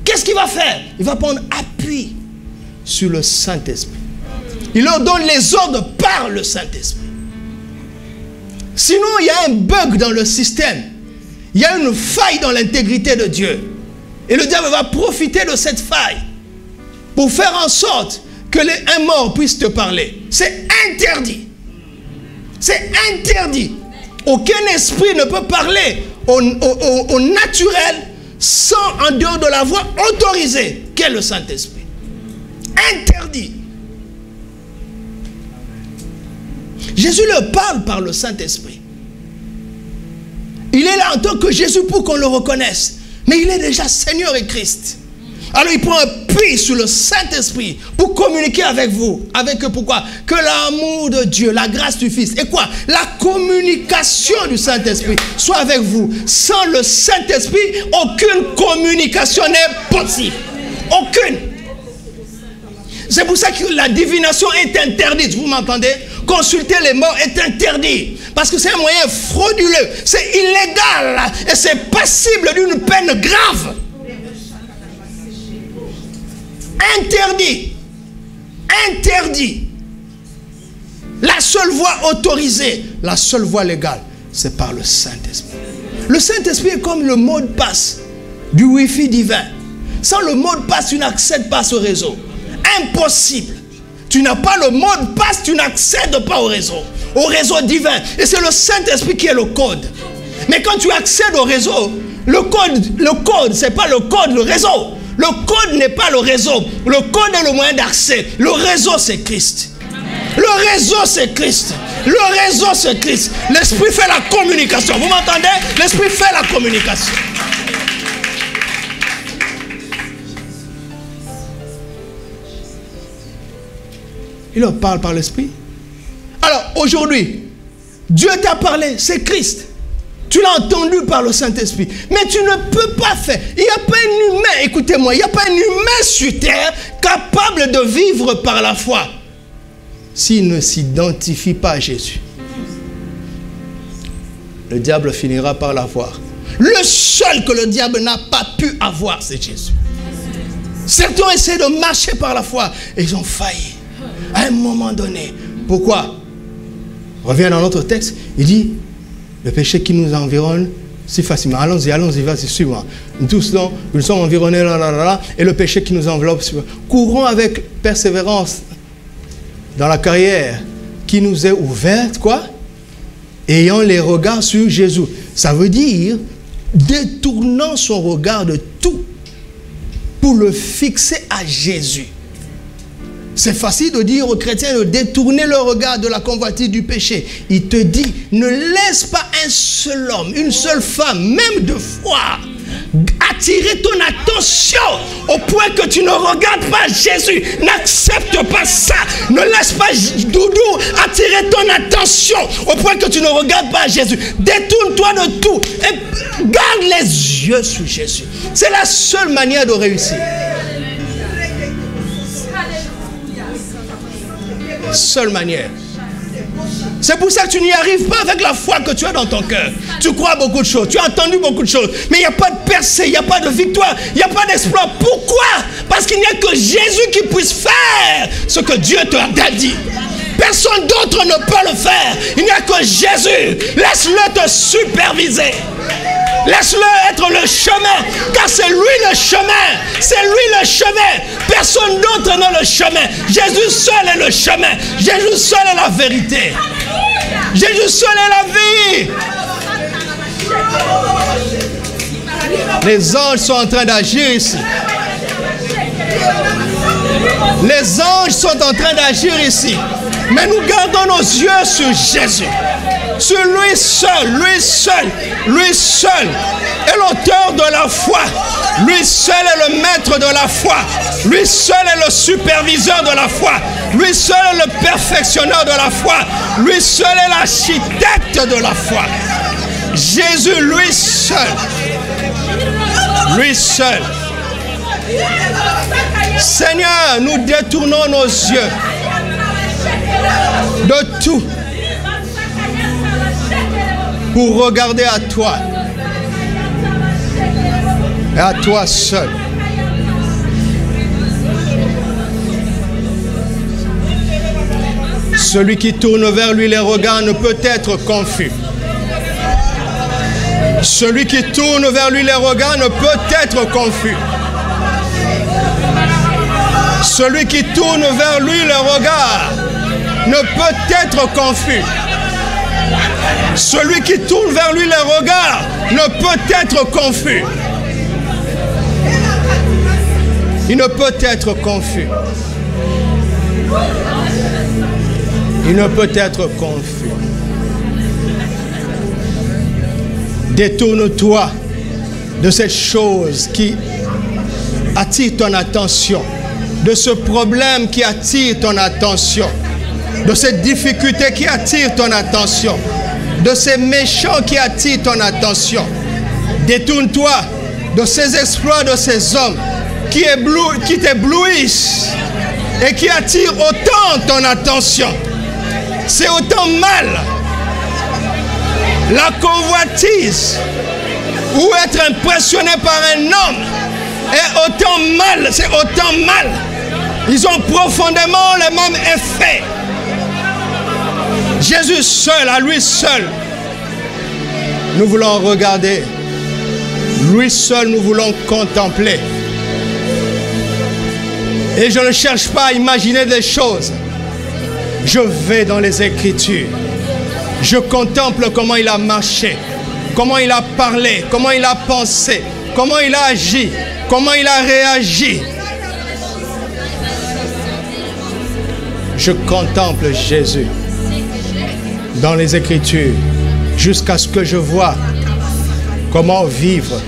Qu'est-ce qu'il va faire? Il va prendre appui sur le Saint-Esprit. Il leur donne les ordres par le Saint-Esprit. Sinon, il y a un bug dans le système. Il y a une faille dans l'intégrité de Dieu. Et le diable va profiter de cette faille pour faire en sorte que un mort puisse te parler. C'est interdit. C'est interdit. Aucun esprit ne peut parler au naturel sans en dehors de la voix autorisée qu'est le Saint-Esprit. Interdit. Jésus leur parle par le Saint-Esprit. Il est là en tant que Jésus pour qu'on le reconnaisse. Mais il est déjà Seigneur et Christ. Alors il prend appui sur le Saint-Esprit pour communiquer avec vous. Avec pourquoi? Que l'amour de Dieu, la grâce du Fils et quoi? La communication du Saint-Esprit soit avec vous. Sans le Saint-Esprit, aucune communication n'est possible. Aucune. C'est pour ça que la divination est interdite. Vous m'entendez? Consulter les morts est interdit. Parce que c'est un moyen frauduleux. C'est illégal. Et c'est passible d'une peine grave. Interdit. Interdit. La seule voie autorisée, la seule voie légale, c'est par le Saint-Esprit. Le Saint-Esprit est comme le mot de passe du Wi-Fi divin. Sans le mot de passe, tu n'accèdes pas à ce réseau. Impossible. Tu n'as pas le mot de passe, tu n'accèdes pas au réseau divin. Et c'est le Saint-Esprit qui est le code. Mais quand tu accèdes au réseau, le code, c'est pas le code, le réseau. Le code n'est pas le réseau. Le code est le moyen d'accès. Le réseau, c'est Christ. Le réseau, c'est Christ. Le réseau, c'est Christ. L'Esprit fait la communication. Vous m'entendez? L'Esprit fait la communication. Il leur parle par l'Esprit. Alors, aujourd'hui, Dieu t'a parlé, c'est Christ. Tu l'as entendu par le Saint-Esprit. Mais tu ne peux pas faire. Il n'y a pas un humain, écoutez-moi, il n'y a pas un humain sur terre capable de vivre par la foi s'il ne s'identifie pas à Jésus. Le diable finira par l'avoir. Le seul que le diable n'a pas pu avoir, c'est Jésus. Certains essaient de marcher par la foi et ils ont failli. À un moment donné. Pourquoi? On revient dans notre texte. Il dit, le péché qui nous environne si facilement. Allons-y, vas-y, suis-moi. Nous tous, nous sommes environnés, et le péché qui nous enveloppe. Courons avec persévérance dans la carrière qui nous est ouverte, quoi? Ayant les regards sur Jésus. Ça veut dire, détournant son regard de tout pour le fixer à Jésus. C'est facile de dire aux chrétiens de détourner leur regard de la convoitise du péché. Il te dit, ne laisse pas un seul homme, une seule femme, même de foi, attirer ton attention au point que tu ne regardes pas Jésus. N'accepte pas ça. Ne laisse pas Doudou attirer ton attention au point que tu ne regardes pas Jésus. Détourne-toi de tout et garde les yeux sur Jésus. C'est la seule manière de réussir. Seule manière. C'est pour ça que tu n'y arrives pas avec la foi que tu as dans ton cœur. Tu crois à beaucoup de choses, tu as entendu beaucoup de choses, mais il n'y a pas de percée, il n'y a pas de victoire, il n'y a pas d'espoir. Pourquoi? Parce qu'il n'y a que Jésus qui puisse faire ce que Dieu te a dit. Personne d'autre ne peut le faire. Il n'y a que Jésus. Laisse-le te superviser. Laisse-le être le chemin, car c'est lui le chemin. C'est lui le chemin. Personne d'autre n'a le chemin. Jésus seul est le chemin. Jésus seul est la vérité. Jésus seul est la vie. Les anges sont en train d'agir ici. Les anges sont en train d'agir ici. Mais nous gardons nos yeux sur Jésus. Sur lui seul, lui seul, lui seul est l'auteur de la foi. Lui seul est le maître de la foi. Lui seul est le superviseur de la foi. Lui seul est le perfectionneur de la foi. Lui seul est l'architecte de la foi. Jésus, lui seul. Lui seul. Seigneur, nous détournons nos yeux de tout pour regarder à toi et à toi seul. Celui qui tourne vers lui les regards ne peut être confus. Celui qui tourne vers lui les regards ne peut être confus. Celui qui tourne vers lui les regards ne peut être confus. Celui qui tourne vers lui les regards ne peut être confus. Il ne peut être confus. Il ne peut être confus. Détourne-toi de cette chose qui attire ton attention, de ce problème qui attire ton attention, de cette difficulté qui attire ton attention, de ces méchants qui attirent ton attention. Détourne-toi de ces exploits de ces hommes qui t'éblouissent et qui attirent autant ton attention. C'est autant mal. La convoitise ou être impressionné par un homme est autant mal. C'est autant mal. Ils ont profondément les mêmes effets. Jésus seul, à lui seul, nous voulons regarder. Lui seul, nous voulons contempler. Et je ne cherche pas à imaginer des choses. Je vais dans les Écritures. Je contemple comment il a marché, comment il a parlé, comment il a pensé, comment il a agi, comment il a réagi. Je contemple Jésus dans les Écritures jusqu'à ce que je vois comment vivre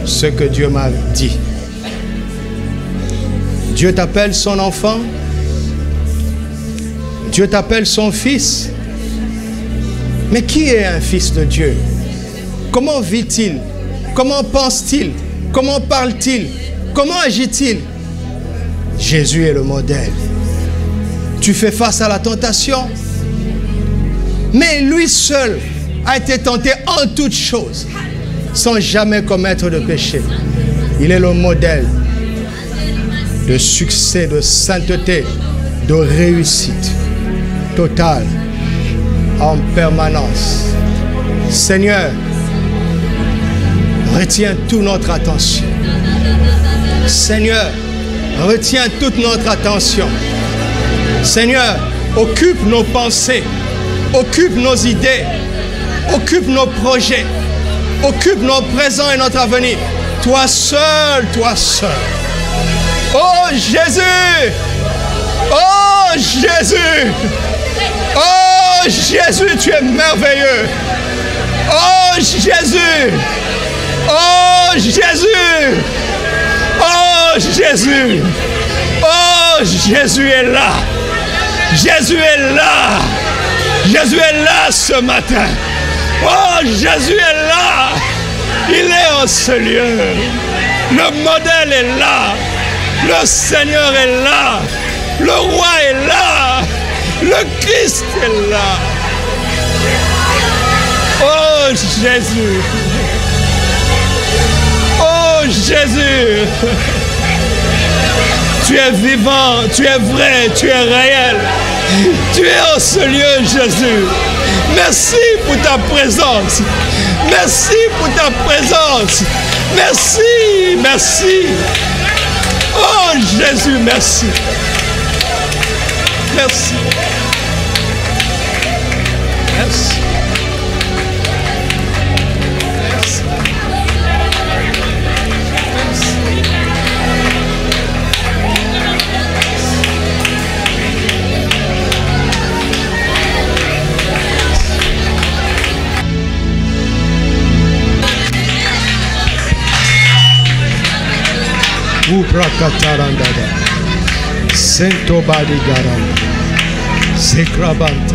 ce que Dieu m'a dit. Dieu t'appelle son enfant. Dieu t'appelle son fils. Mais qui est un fils de Dieu? Comment vit-il? Comment pense-t-il? Comment parle-t-il? Comment agit-il? Jésus est le modèle. Tu fais face à la tentation, mais lui seul a été tenté en toutes choses, sans jamais commettre de péché. Il est le modèle de succès, de sainteté, de réussite totale, en permanence. Seigneur, retiens toute notre attention. Seigneur, retiens toute notre attention. Seigneur, occupe nos pensées, occupe nos idées, occupe nos projets, occupe nos présents et notre avenir. Toi seul, toi seul. Oh Jésus! Oh Jésus! Oh Jésus, tu es merveilleux! Oh Jésus! Oh Jésus! Oh Jésus! Oh Jésus est là! Jésus est là! Jésus est là ce matin! Oh Jésus est là! Il est en ce lieu! Le modèle est là! Le Seigneur est là! Le roi est là! Le Christ est là! Oh Jésus! Oh Jésus! Tu es vivant, tu es vrai, tu es réel. Tu es en ce lieu, Jésus. Merci pour ta présence. Merci pour ta présence. Merci, merci. Oh Jésus, merci. Merci. Merci. Merci. Uprakatarandada, Sento Badigaranda, Sekrabanta.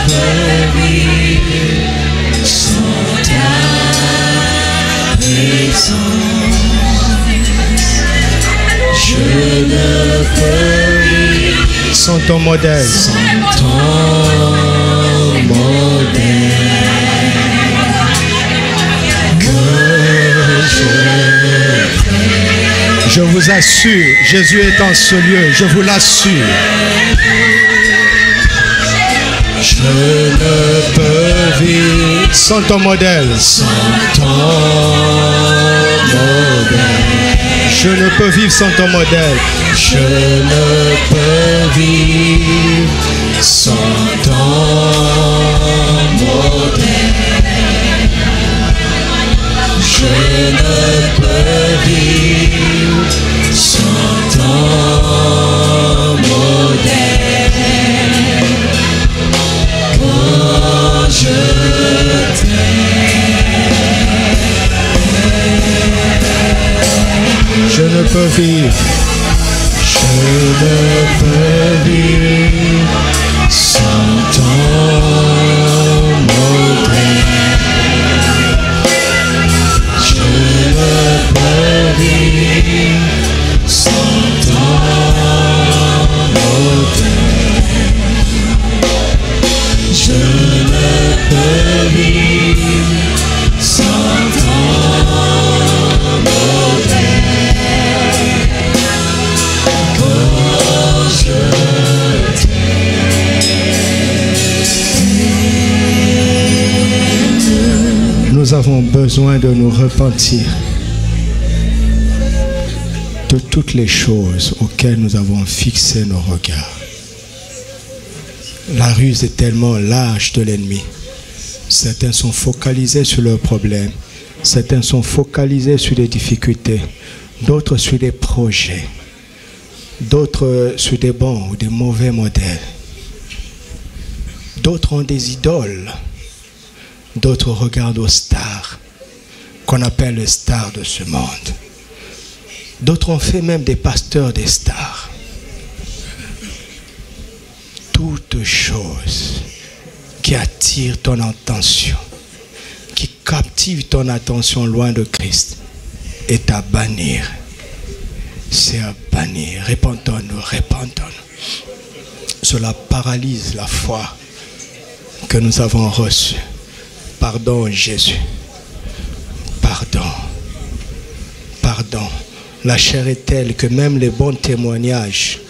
peux vivre sans ta présence. Je ne peux vivre sans ton modèle. Sans ton modèle. Que je vous assure, Jésus est en ce lieu, je vous l'assure. Je ne peux vivre sans ton modèle. Sans ton modèle. Je ne peux vivre sans ton modèle. Je ne peux vivre sans ton modèle. Je ne peux vivre sans ton modèle. Quand je t'aime, je ne peux vivre. Je ne peux vivre sans ton modèle. Je ne peux vivre sans ton modèle. Je ne peux vivre sans ton modèle. Quand je t'aime. Nous avons besoin de nous repentir de toutes les choses auxquelles nous avons fixé nos regards. La ruse est tellement large de l'ennemi. Certains sont focalisés sur leurs problèmes. Certains sont focalisés sur les difficultés. D'autres sur les projets. D'autres sur des bons ou des mauvais modèles. D'autres ont des idoles. D'autres regardent aux stars, qu'on appelle les stars de ce monde. D'autres ont fait même des pasteurs des stars. Toute chose qui attire ton attention, qui captive ton attention loin de Christ, est à bannir. C'est à bannir. Répandons-nous, répandons-nous. Cela paralyse la foi que nous avons reçue. Pardon, Jésus. Pardon. Pardon. La chair est telle que même les bons témoignages,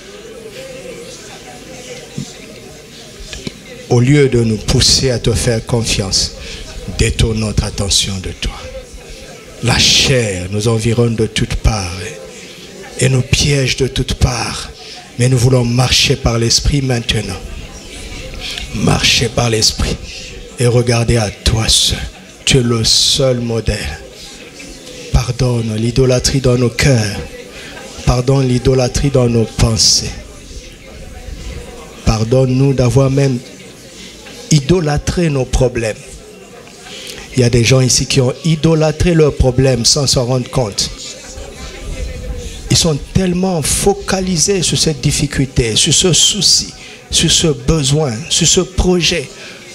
au lieu de nous pousser à te faire confiance, détournent notre attention de toi. La chair nous environne de toutes parts et nous piège de toutes parts. Mais nous voulons marcher par l'Esprit maintenant. Marcher par l'Esprit et regarder à toi seul. Tu es le seul modèle. Pardonne l'idolâtrie dans nos cœurs. Pardonne l'idolâtrie dans nos pensées. Pardonne-nous d'avoir même idolâtré nos problèmes. Il y a des gens ici qui ont idolâtré leurs problèmes sans s'en rendre compte. Ils sont tellement focalisés sur cette difficulté, sur ce souci, sur ce besoin, sur ce projet,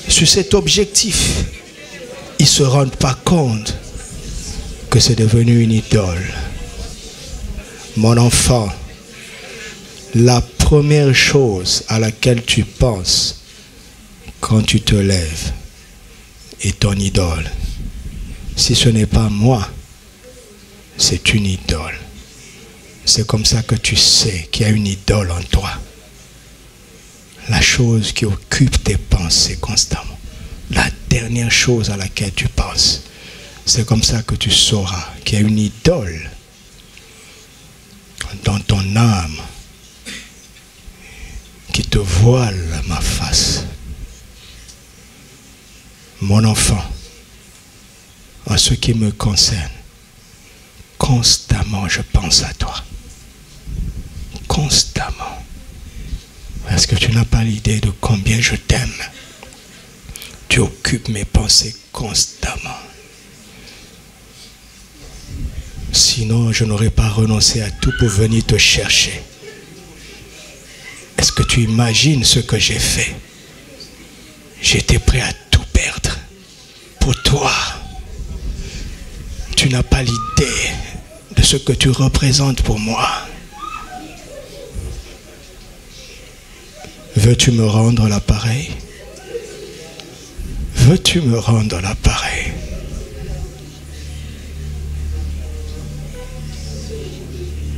sur cet objectif. Ils ne se rendent pas compte que c'est devenu une idole. Mon enfant, la première chose à laquelle tu penses quand tu te lèves est ton idole. Si ce n'est pas moi, c'est une idole. C'est comme ça que tu sais qu'il y a une idole en toi. La chose qui occupe tes pensées constamment. La dernière chose à laquelle tu penses. C'est comme ça que tu sauras qu'il y a une idole dans ton âme qui te voile ma face. Mon enfant, en ce qui me concerne, constamment je pense à toi. Constamment. Parce que tu n'as pas l'idée de combien je t'aime. Tu occupes mes pensées constamment. Sinon, je n'aurais pas renoncé à tout pour venir te chercher. Est-ce que tu imagines ce que j'ai fait J'étais prêt à tout perdre pour toi. Tu n'as pas l'idée de ce que tu représentes pour moi. Veux-tu me rendre l'appareil? Veux-tu me rendre l'appareil?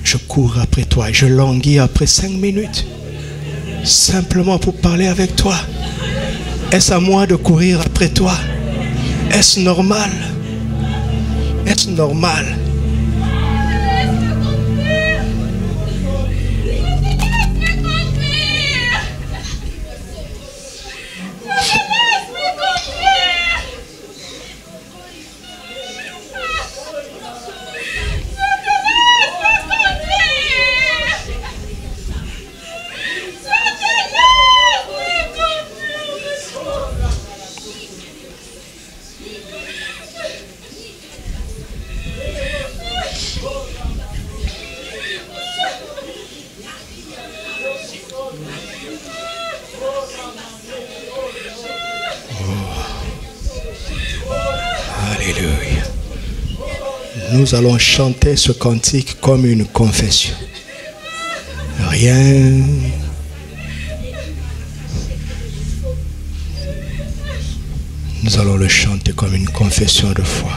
Je cours après toi et je languis après 5 minutes. Simplement pour parler avec toi. Est-ce à moi de courir après toi? Est-ce normal? Est-ce normal? Alléluia. Nous allons chanter ce cantique comme une confession. Rien. Nous allons le chanter comme une confession de foi.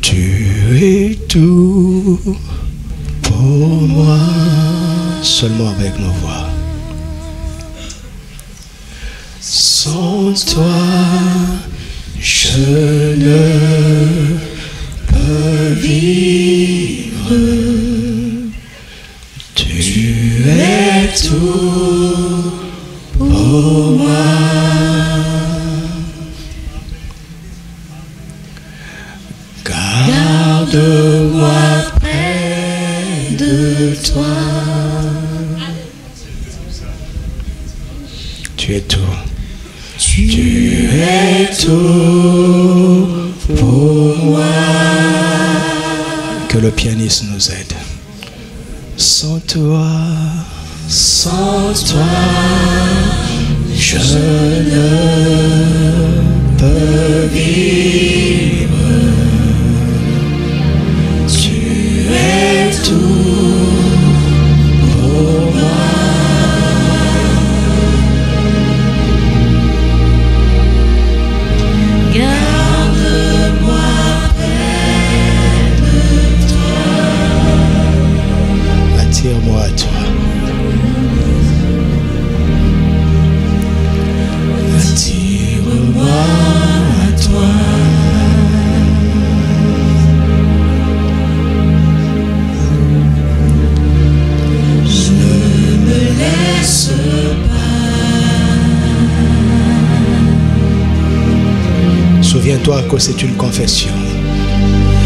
Tu es tout pour moi. Seulement avec nos voix. Sans toi, je ne peux vivre. Tu es tout pour moi. Garde-moi près de toi. Tu es tout. Tu es tout pour moi. Que le pianiste nous aide. Sans toi, je ne peux vivre. Tu es tout pour moi. Attire-moi à toi. Attire-moi à toi. Je ne me laisse pas. Souviens-toi que c'est une confession.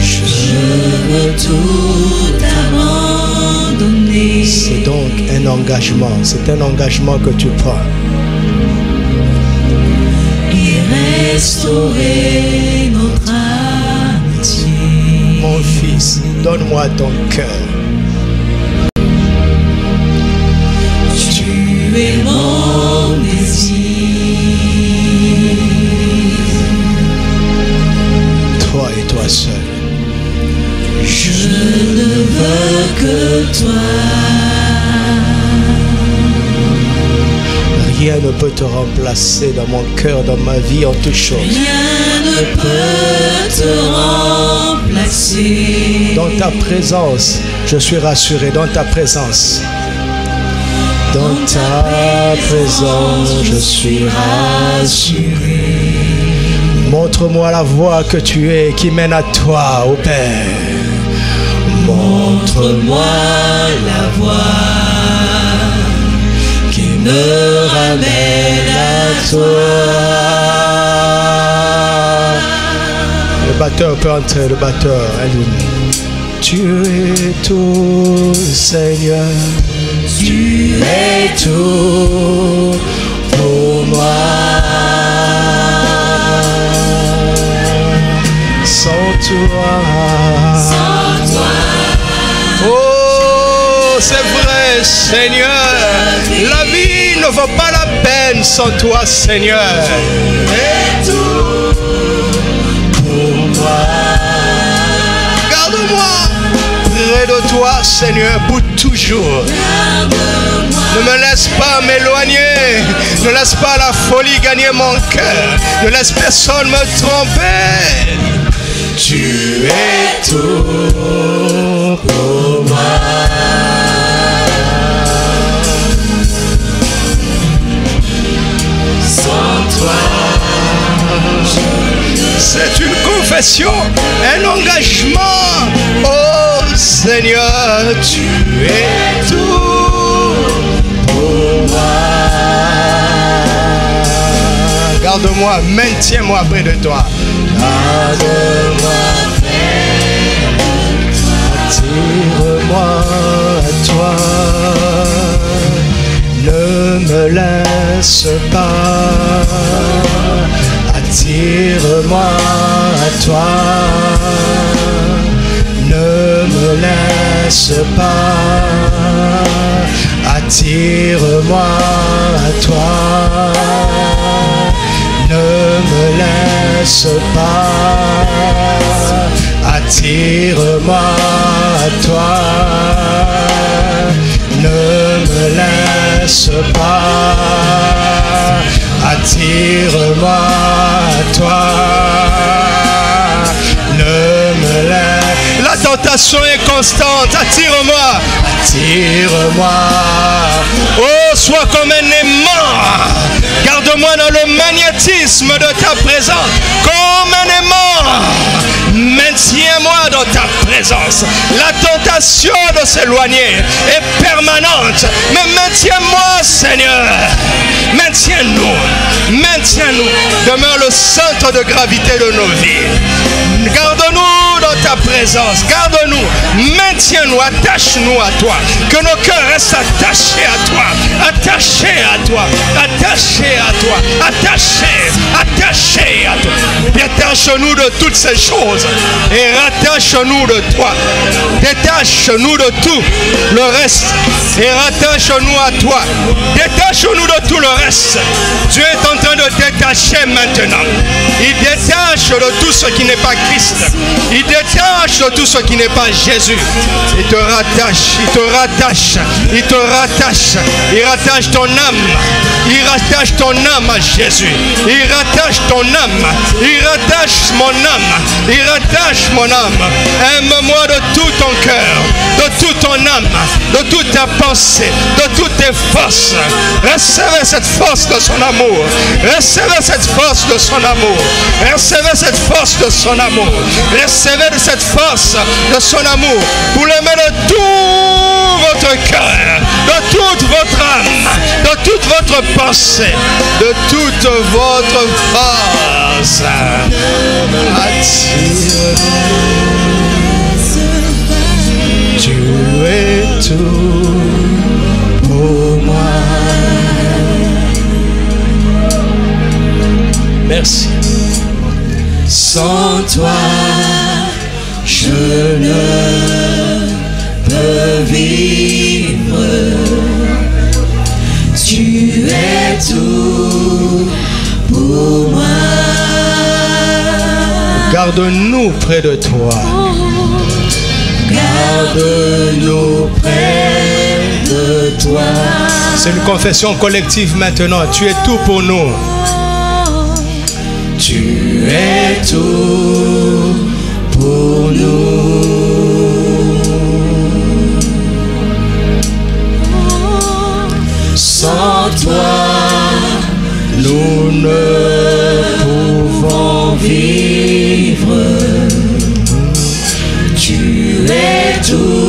Je veux tout abandonner. C'est donc un engagement. C'est un engagement que tu prends. Et restaurer notre amitié. Mon fils, donne-moi ton cœur. Tu es mon désir. Toi et toi seul. Je ne veux que toi. Rien ne peut te remplacer dans mon cœur, dans ma vie, en toutes choses. Rien ne peut te remplacer. Dans ta présence, je suis rassuré. Dans ta présence. Dans ta présence, je suis rassuré. Montre-moi la voie que tu es, qui mène à toi, ô Père. Montre-moi la voie qui me ramène à toi. Le batteur peut entrer, le batteur, allume. Tu es tout, Seigneur. Tu es tout pour moi. Sans toi, oh c'est vrai, Seigneur. La vie ne vaut pas la peine sans toi, Seigneur. Et tout pour moi. Garde-moi près de toi, Seigneur, pour toujours. Ne me laisse pas m'éloigner. Ne laisse pas la folie gagner mon cœur. Ne laisse personne me tromper. Tu es tout pour moi. Sans toi, c'est une confession, un engagement. Oh Seigneur, tu es tout pour moi. Garde-moi, maintiens-moi près de toi. Garde-moi, attire-moi à toi. Ne me laisse pas. Attire-moi à toi. Ne me laisse pas. Attire-moi à toi. Ne me laisse pas, attire-moi à toi. Ne me laisse pas, attire-moi à toi. Ne me laisse. La tentation est constante, attire-moi. Attire-moi. Oh, sois comme un aimant. Garde-moi dans le magnétisme de ta présence. Comme un aimant. Maintiens-moi dans ta présence. La tentation de s'éloigner est permanente. Mais maintiens-moi, Seigneur. Maintiens-nous. Maintiens-nous. Demeure le centre de gravité de nos vies. Garde-nous dans ta présence. Garde-nous. Maintiens-nous. Attache-nous à toi. Que nos cœurs restent attachés à toi. Attachés à toi. Attachés à toi. Attachés. Attachés à toi. Détache-nous de toutes ces choses. Et rattache-nous de toi. Détache-nous de tout le reste. Et rattache-nous à toi. Détache-nous de tout le reste. Dieu est en train de détacher maintenant. Il détache de tout ce qui n'est pas Christ. Il détache de tout ce qui n'est pas Jésus. Il te rattache, il te rattache, il te rattache. Il rattache ton âme. Il rattache ton âme à Jésus. Il rattache ton âme. Il rattache mon âme. Il rattache mon âme. Aime-moi de tout ton cœur, de toute ton âme, de toute ta pensée, de toutes tes forces. Recevez cette force de son amour. Recevez cette force de son amour. Recevez cette force de son amour. Recevez de cette force de son amour. Pour l'aimer de tout votre cœur, de toute votre âme, de toute votre pensée, de toute votre force. Tu es tout pour moi. Merci. Sans toi, je ne peux vivre. Tu es tout pour moi. Garde-nous près de toi. Garde-nous près de toi. C'est une confession collective maintenant. Tu es tout pour nous. Tu es tout pour nous. Sans toi, nous ne pouvons vivre. Tu es tout